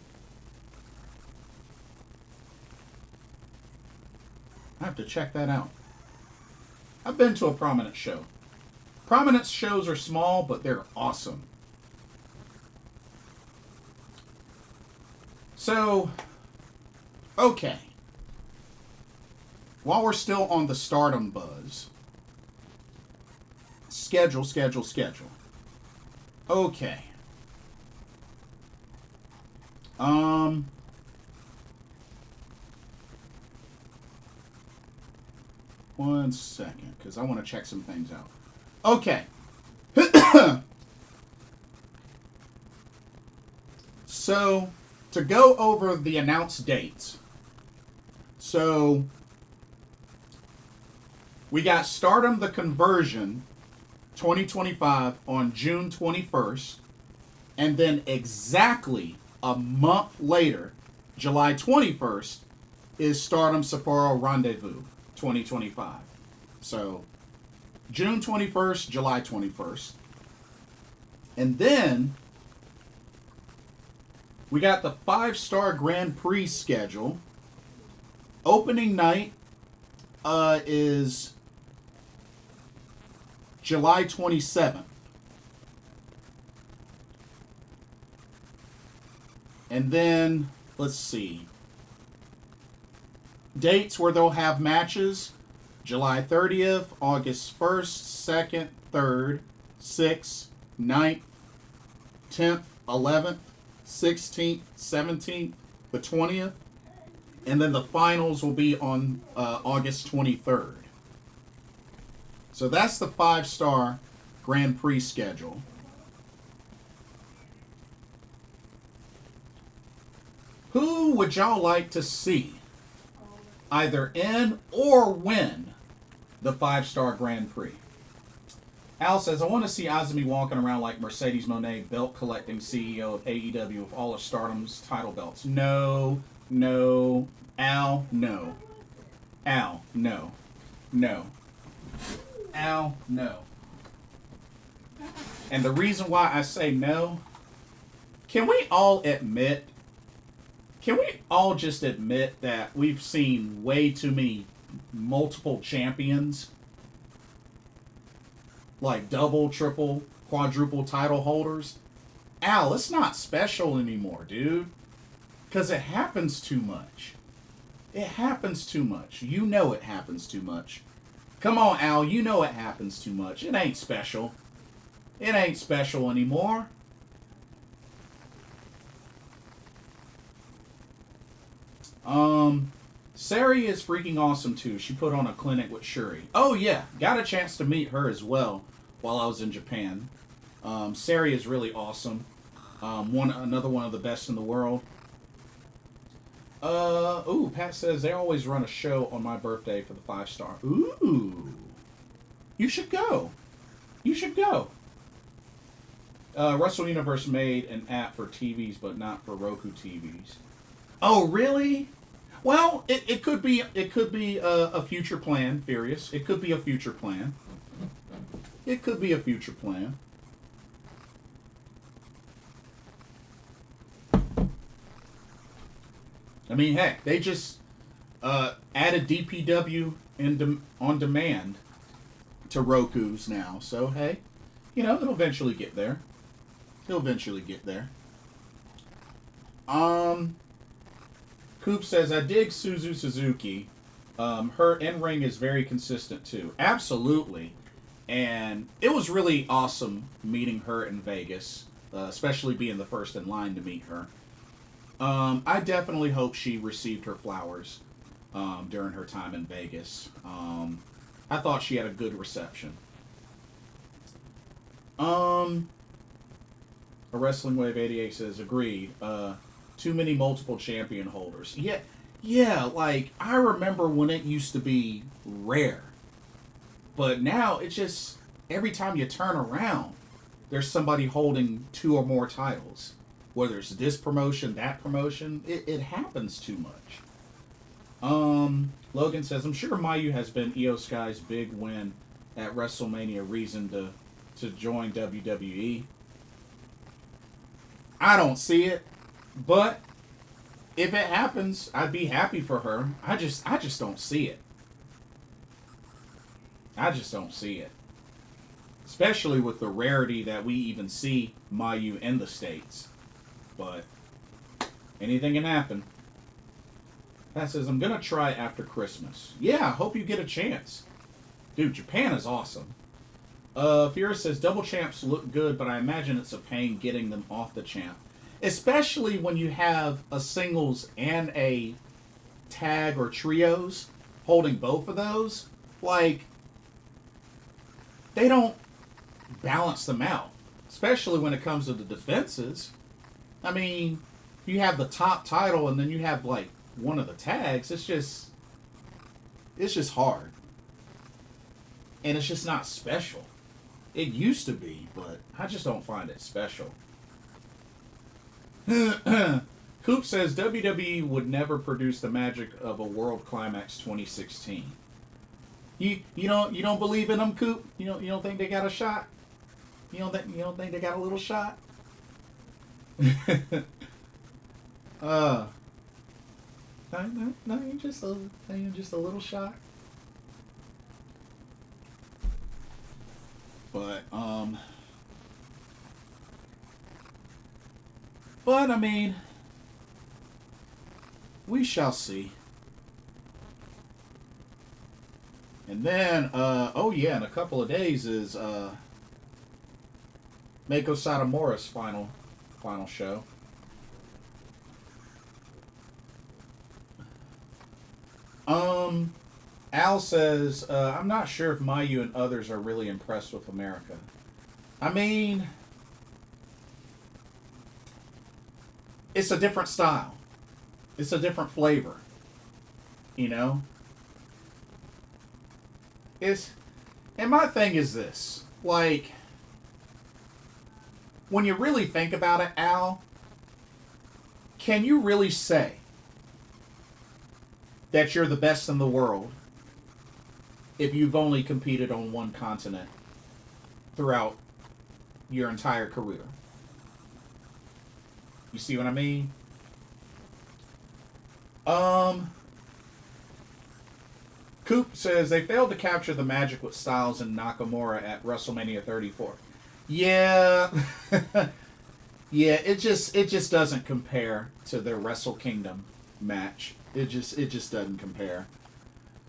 I have to check that out. I've been to a Prominence show. Prominence shows are small, but they're awesome. So, okay. While we're still on the Stardom buzz, schedule. Okay. 1 second, because I want to check some things out. Okay. So, to go over the announced dates. So, we got Stardom the Conversion 2025 on June 21st. And then exactly a month later, July 21st, is Stardom Sapporo Rendezvous 2025. So, June 21st, July 21st. And then, we got the 5-star Grand Prix schedule. Opening night is July 27th. And then, let's see. Dates where they'll have matches. July 30th, August 1st, 2nd, 3rd, 6th, 9th, 10th, 11th, 16th, 17th, the 20th. And then the finals will be on August 23rd. So that's the 5-star Grand Prix schedule. Who would y'all like to see either in or win the 5-star Grand Prix? Al says, I want to see Azumi walking around like Mercedes Moné, belt collecting CEO of AEW with all of Stardom's title belts. No. Al, no. Al, no. No. Al, no. And the reason why I say no, can we all just admit that we've seen way too many multiple champions, like double, triple, quadruple title holders? Al, it's not special anymore, dude. Because it happens too much. It happens too much. You know it happens too much. Come on, Al, you know it happens too much. It ain't special. It ain't special anymore. Saori is freaking awesome too. She put on a clinic with Shuri. Oh yeah, got a chance to meet her as well while I was in Japan. Saori is really awesome. Another one of the best in the world. Pat says they always run a show on my birthday for the 5-star. Ooh, you should go. You should go. Wrestle Universe made an app for TVs, but not for Roku TVs. Oh, really? Well, it could be a future plan, Furious. It could be a future plan. It could be a future plan. I mean, heck, they just added DPW on demand to Roku's now. So, hey, it'll eventually get there. He'll eventually get there. Coop says, I dig Suzu Suzuki. Her in-ring is very consistent, too. Absolutely. And it was really awesome meeting her in Vegas, especially being the first in line to meet her. I definitely hope she received her flowers during her time in Vegas. I thought she had a good reception. A Wrestling Wave 88 says, agreed. Too many multiple champion holders. Yeah, like, I remember when it used to be rare. But now, it's just, every time you turn around, there's somebody holding 2 or more titles. Whether it's this promotion, that promotion, it happens too much. Logan says, I'm sure Mayu has been Io Sky's big win at WrestleMania reason to join WWE. I don't see it, but if it happens, I'd be happy for her. I just don't see it. I just don't see it. Especially with the rarity that we even see Mayu in the States. But anything can happen. Pat says, I'm going to try after Christmas. Yeah, I hope you get a chance. Dude, Japan is awesome. Fira says, double champs look good, but I imagine it's a pain getting them off the champ. Especially when you have a singles and a tag or trios holding both of those. like, they don't balance them out, especially when it comes to the defenses. I mean, you have the top title and then you have like one of the tags. It's just hard, and it's just not special. It used to be, but I just don't find it special. Coop says WWE would never produce the magic of a World Climax 2016. You don't believe in them, Coop? You don't think they got a shot? You don't think they got a little shot? No, you're just a little shot. But I mean, we shall see. And then, oh yeah, in a couple of days is Meiko Satomura's final show. Al says, I'm not sure if Mayu and others are really impressed with America. I mean, it's a different style. It's a different flavor. You know? And my thing is this. Like, when you really think about it, Al, can you really say that you're the best in the world if you've only competed on one continent throughout your entire career? You see what I mean? Coop says they failed to capture the magic with Styles and Nakamura at WrestleMania 34. Yeah. Yeah, it just doesn't compare to their Wrestle Kingdom match. It just doesn't compare.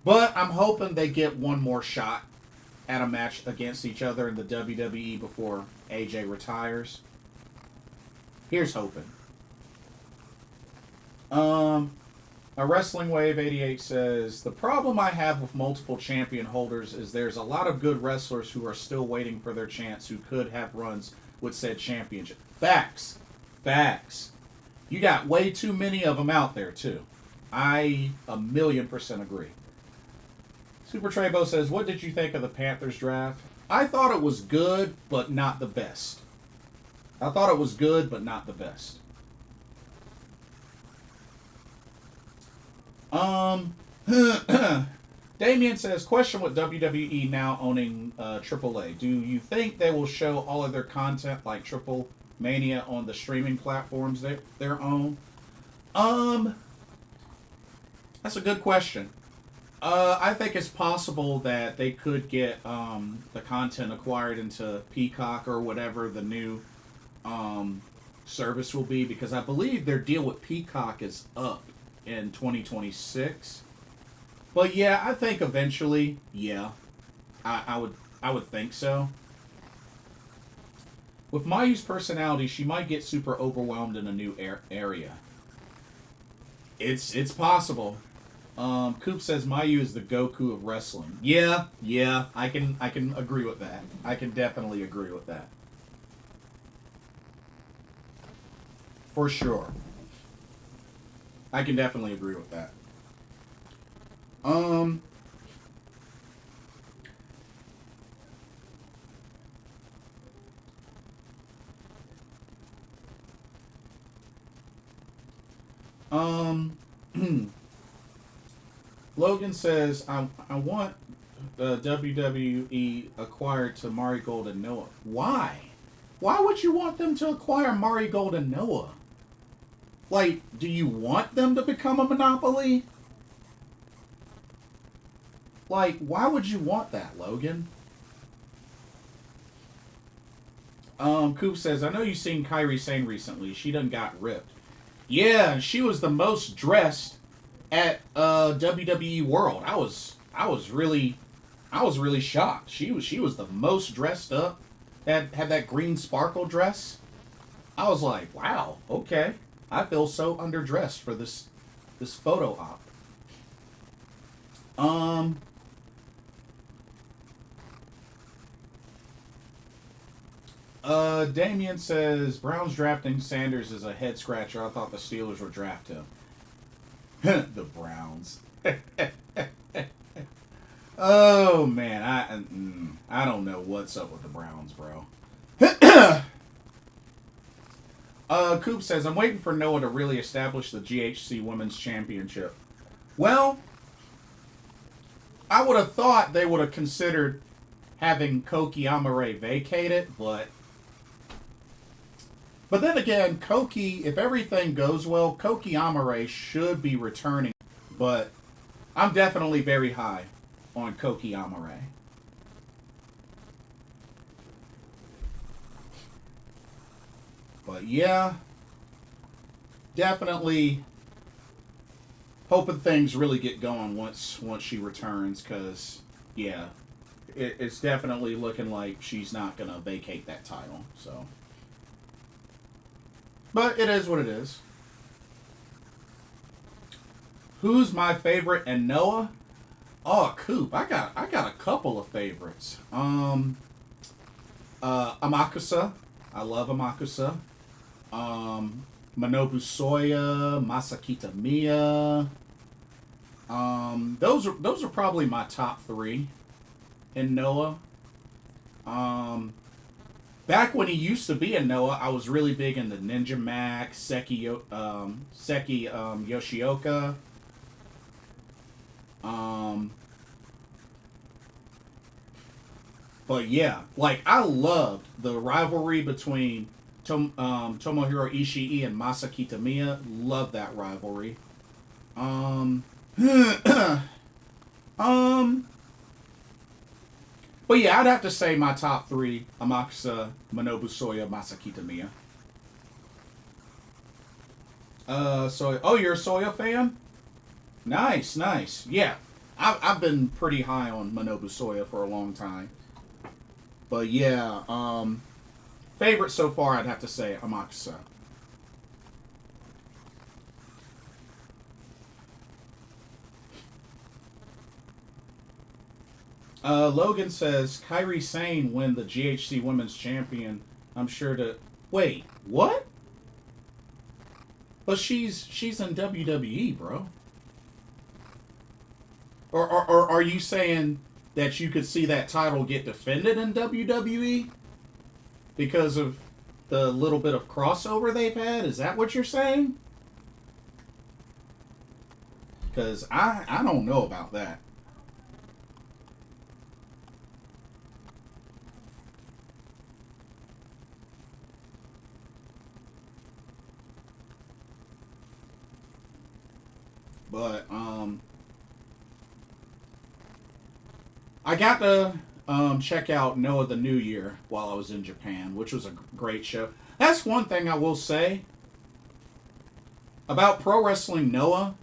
But I'm hoping they get one more shot at a match against each other in the WWE before AJ retires. Here's hoping. A Wrestling Wave 88 says, the problem I have with multiple champion holders is there's a lot of good wrestlers who are still waiting for their chance who could have runs with said championship. Facts. You got way too many of them out there, too. I 1,000,000% agree. Super Trebo says, what did you think of the Panthers draft? I thought it was good, but not the best. Damien says, question with WWE now owning AAA. Do you think they will show all of their content like Triple Mania on the streaming platforms they're on? That's a good question. I think it's possible that they could get the content acquired into Peacock or whatever the new service will be, because I believe their deal with Peacock is up in 2026. But yeah, I think eventually, yeah, I would think so. With Mayu's personality, she might get super overwhelmed in a new area. It's possible. Coop says Mayu is the Goku of wrestling. Yeah, I can agree with that. I can definitely agree with that. For sure. I can definitely agree with that. Logan says, I want WWE acquired to Marigold and Noah. Why? Why would you want them to acquire Marigold and Noah? Like, do you want them to become a monopoly? Like, why would you want that, Logan? Coop says, I know you've seen Kairi Sane recently. She done got ripped. Yeah, she was the most dressed at WWE World. I was really shocked. She was the most dressed up. Had that green sparkle dress. I was like, wow, okay. I feel so underdressed for this photo op. Damien says Browns drafting Sanders is a head scratcher. I thought the Steelers would draft him. The Browns. Oh man, I don't know what's up with the Browns, bro. Coop says I'm waiting for Noah to really establish the GHC Women's Championship. Well, I would have thought they would have considered having Koki Amare vacate it, but then again, Koki, if everything goes well, Koki Amare should be returning. But I'm definitely very high on Koki Amare. But yeah, definitely hoping things really get going once she returns, because yeah, it's definitely looking like she's not gonna vacate that title. So, but it is what it is. Who's my favorite and Noah? Oh, Coop, I got a couple of favorites. Amakusa, I love Amakusa. Manobu Soya, Masakita Miya. Those are probably my top three in Noah. Back when he used to be in Noah, I was really big into Ninja Mac, Seki Yoshioka. But yeah, like I loved the rivalry between Tomohiro Ishii and Masa Kitamiya. Love that rivalry. But yeah, I'd have to say my top three: Amakusa, Manobu Soya, Masa Kitamiya. Oh, you're a Soya fan? Nice, nice. Yeah, I've been pretty high on Manobu Soya for a long time. But yeah, favorite so far, I'd have to say Amakusa. Logan says Kairi Sane win the GHC Women's Champion. I'm sure to wait. What? But she's in WWE, bro. Or are you saying that you could see that title get defended in WWE because of the little bit of crossover they've had? Is that what you're saying? Because I don't know about that. But I got to check out Noah the New Year while I was in Japan, which was a great show. That's one thing I will say about Pro Wrestling Noah.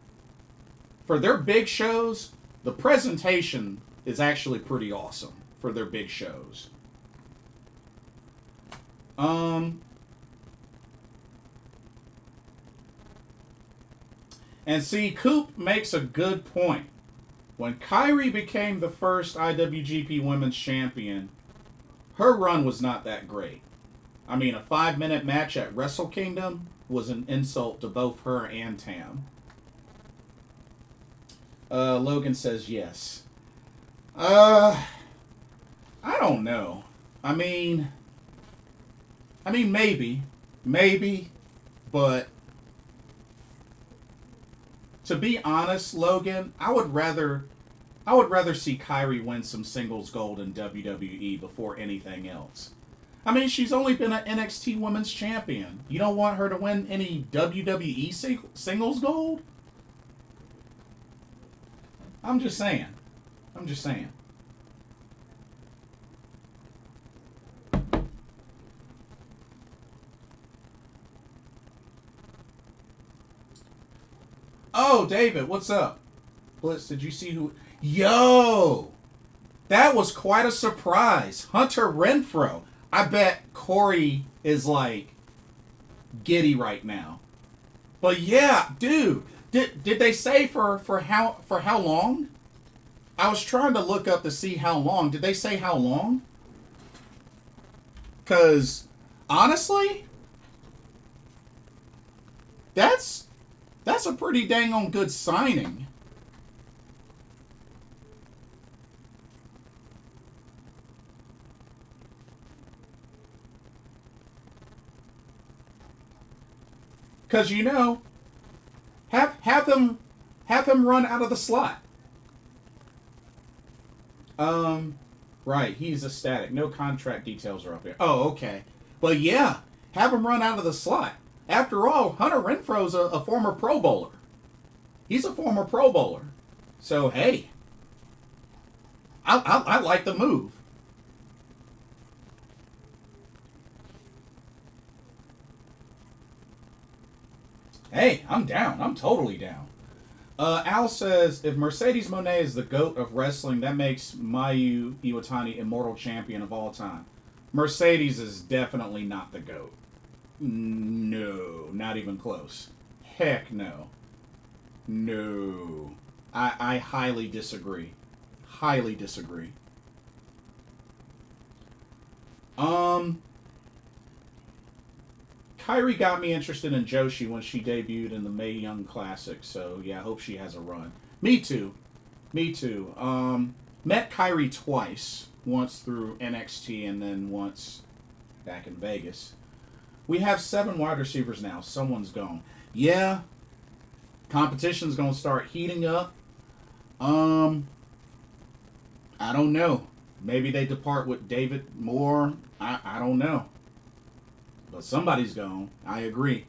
For their big shows, the presentation is actually pretty awesome for their big shows. And see, Coop makes a good point. When Kairi became the first IWGP Women's Champion, her run was not that great. I mean, a 5-minute match at Wrestle Kingdom was an insult to both her and Tam. Logan says yes. I don't know. I mean, maybe, but to be honest, Logan, I would rather see Kairi win some singles gold in WWE before anything else. I mean, she's only been an NXT Women's Champion. You don't want her to win any WWE singles gold? I'm just saying. Oh, David, what's up? Blitz, did you see who... Yo! That was quite a surprise. Hunter Renfro. I bet Corey is, like, giddy right now. But yeah, dude. Did they say for how long? I was trying to look up to see how long. Did they say how long? Because Honestly, that's a pretty dang on good signing. Because, you know, have him run out of the slot. Right, he's ecstatic. No contract details are up here. Oh, okay. But yeah, have him run out of the slot. After all, Hunter Renfro's a former Pro Bowler. He's a former Pro Bowler. So, hey, I like the move. Hey, I'm down. I'm totally down. Al says, if Mercedes Moné is the GOAT of wrestling, that makes Mayu Iwatani immortal champion of all time. Mercedes is definitely not the GOAT. No, not even close. Heck no. No. I highly disagree. Highly disagree. Kairi got me interested in Joshi when she debuted in the Mae Young Classic, so yeah, I hope she has a run. Me too. Me too. Met Kairi twice. Once through NXT and then once back in Vegas. We have 7 wide receivers now. Someone's gone. Yeah. Competition's going to start heating up. I don't know. Maybe they depart with David Moore. I don't know. But somebody's gone. I agree.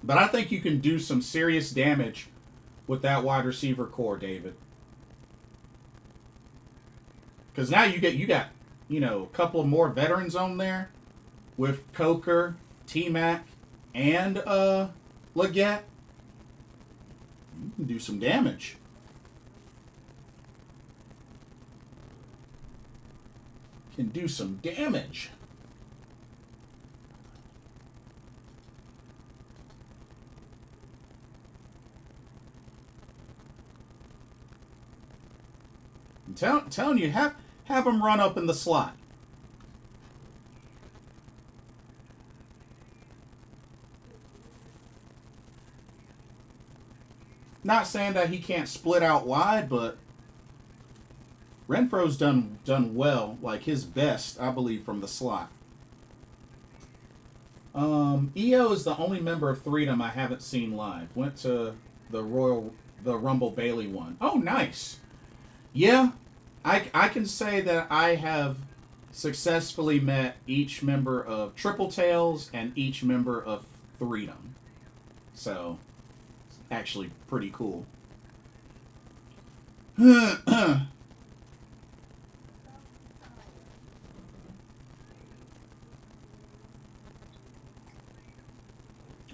But I think you can do some serious damage with that wide receiver core, David. Because now you got, you know, a couple of more veterans on there with Coker, T-Mac, and Leggett. You can do some damage. Can do some damage. I'm telling you, have them run up in the slot. Not saying that he can't split out wide, but Renfro's done well, like his best, I believe, from the slot. EO is the only member of Freedom I haven't seen live. Went to the Rumble Bailey one. Oh, nice. Yeah, I can say that I have successfully met each member of Triple Tails and each member of Freedom. So, actually pretty cool.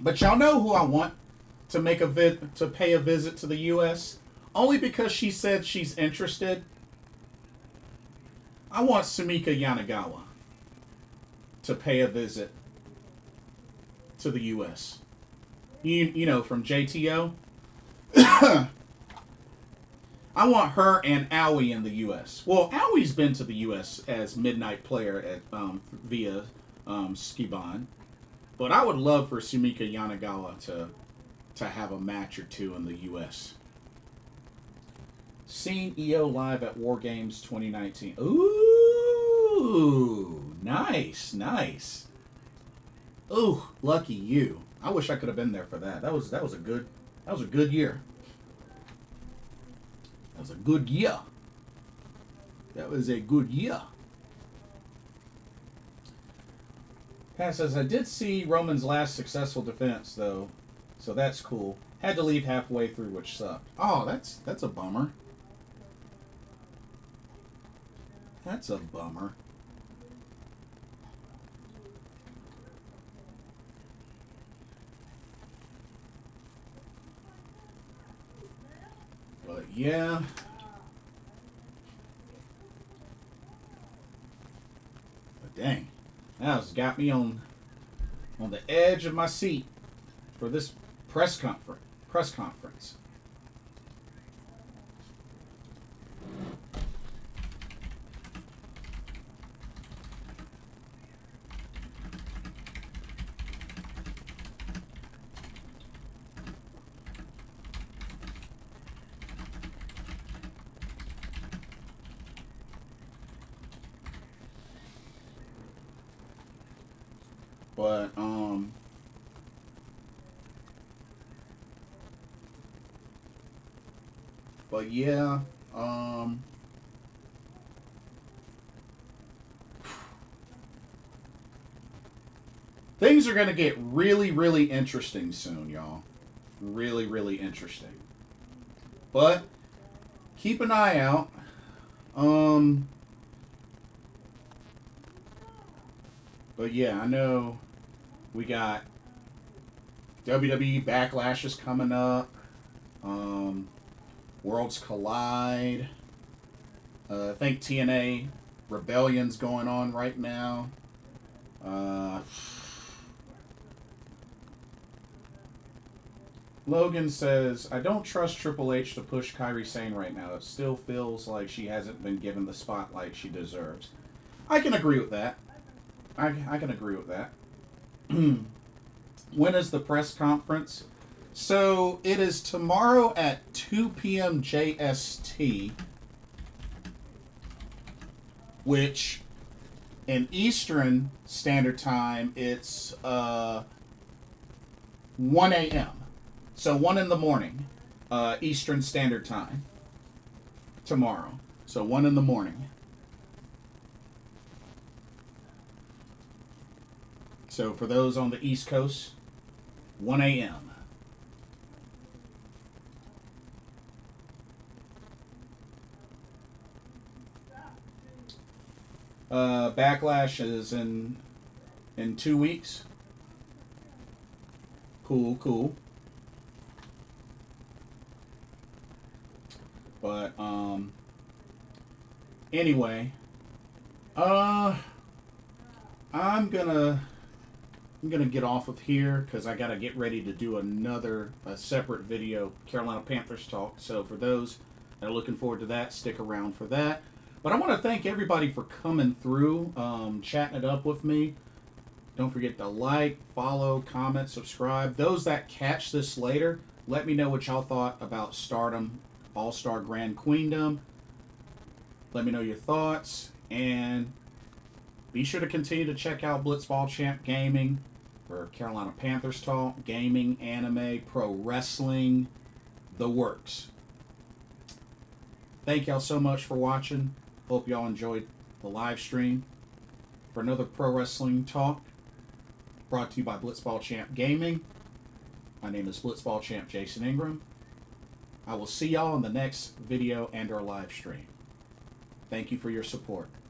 But y'all know who I want to pay a visit to the U.S. Only because she said she's interested. I want Sumika Yanagawa to pay a visit to the U.S. You know, from JTO. I want her and Aoi in the U.S. Well, Aoi's been to the U.S. as Midnight Player at via Skibon. But I would love for Sumika Yanagawa to have a match or two in the U.S. Seen EO live at War Games 2019. Ooh, nice, nice. Ooh, lucky you. I wish I could have been there for that. That was a good year. That was a good year. That was a good year. Pat says, I did see Roman's last successful defense, though, so that's cool. Had to leave halfway through, which sucked. Oh, that's a bummer. That's a bummer. But yeah. But dang. That's got me on the edge of my seat for this press conference. But yeah, things are going to get really, really interesting soon, y'all. Really, really interesting. But keep an eye out. But yeah, I know we got WWE Backlash is coming up. Worlds Collide. I think TNA Rebellion's going on right now. Logan says, I don't trust Triple H to push Kairi Sane right now. It still feels like she hasn't been given the spotlight she deserves. I can agree with that. I can agree with that. When is the press conference? So it is tomorrow at 2 p.m. JST, which in Eastern Standard Time, it's 1 a.m. So 1 in the morning, Eastern Standard Time, tomorrow. So 1 in the morning. So for those on the East Coast, 1 a.m. Backlash is in 2 weeks. Cool, cool. But anyway, I'm gonna get off of here because I gotta get ready to do a separate video, Carolina Panthers talk. So for those that are looking forward to that, stick around for that. But I want to thank everybody for coming through, chatting it up with me. Don't forget to like, follow, comment, subscribe. Those that catch this later, let me know what y'all thought about Stardom All-Star Grand Queendom. Let me know your thoughts. And be sure to continue to check out Blitzball Champ Gaming for Carolina Panthers talk, gaming, anime, pro wrestling, the works. Thank y'all so much for watching. Hope y'all enjoyed the live stream for another pro wrestling talk brought to you by Blitzball Champ Gaming. My name is Blitzball Champ Jason Ingram. I will see y'all in the next video and our live stream. Thank you for your support.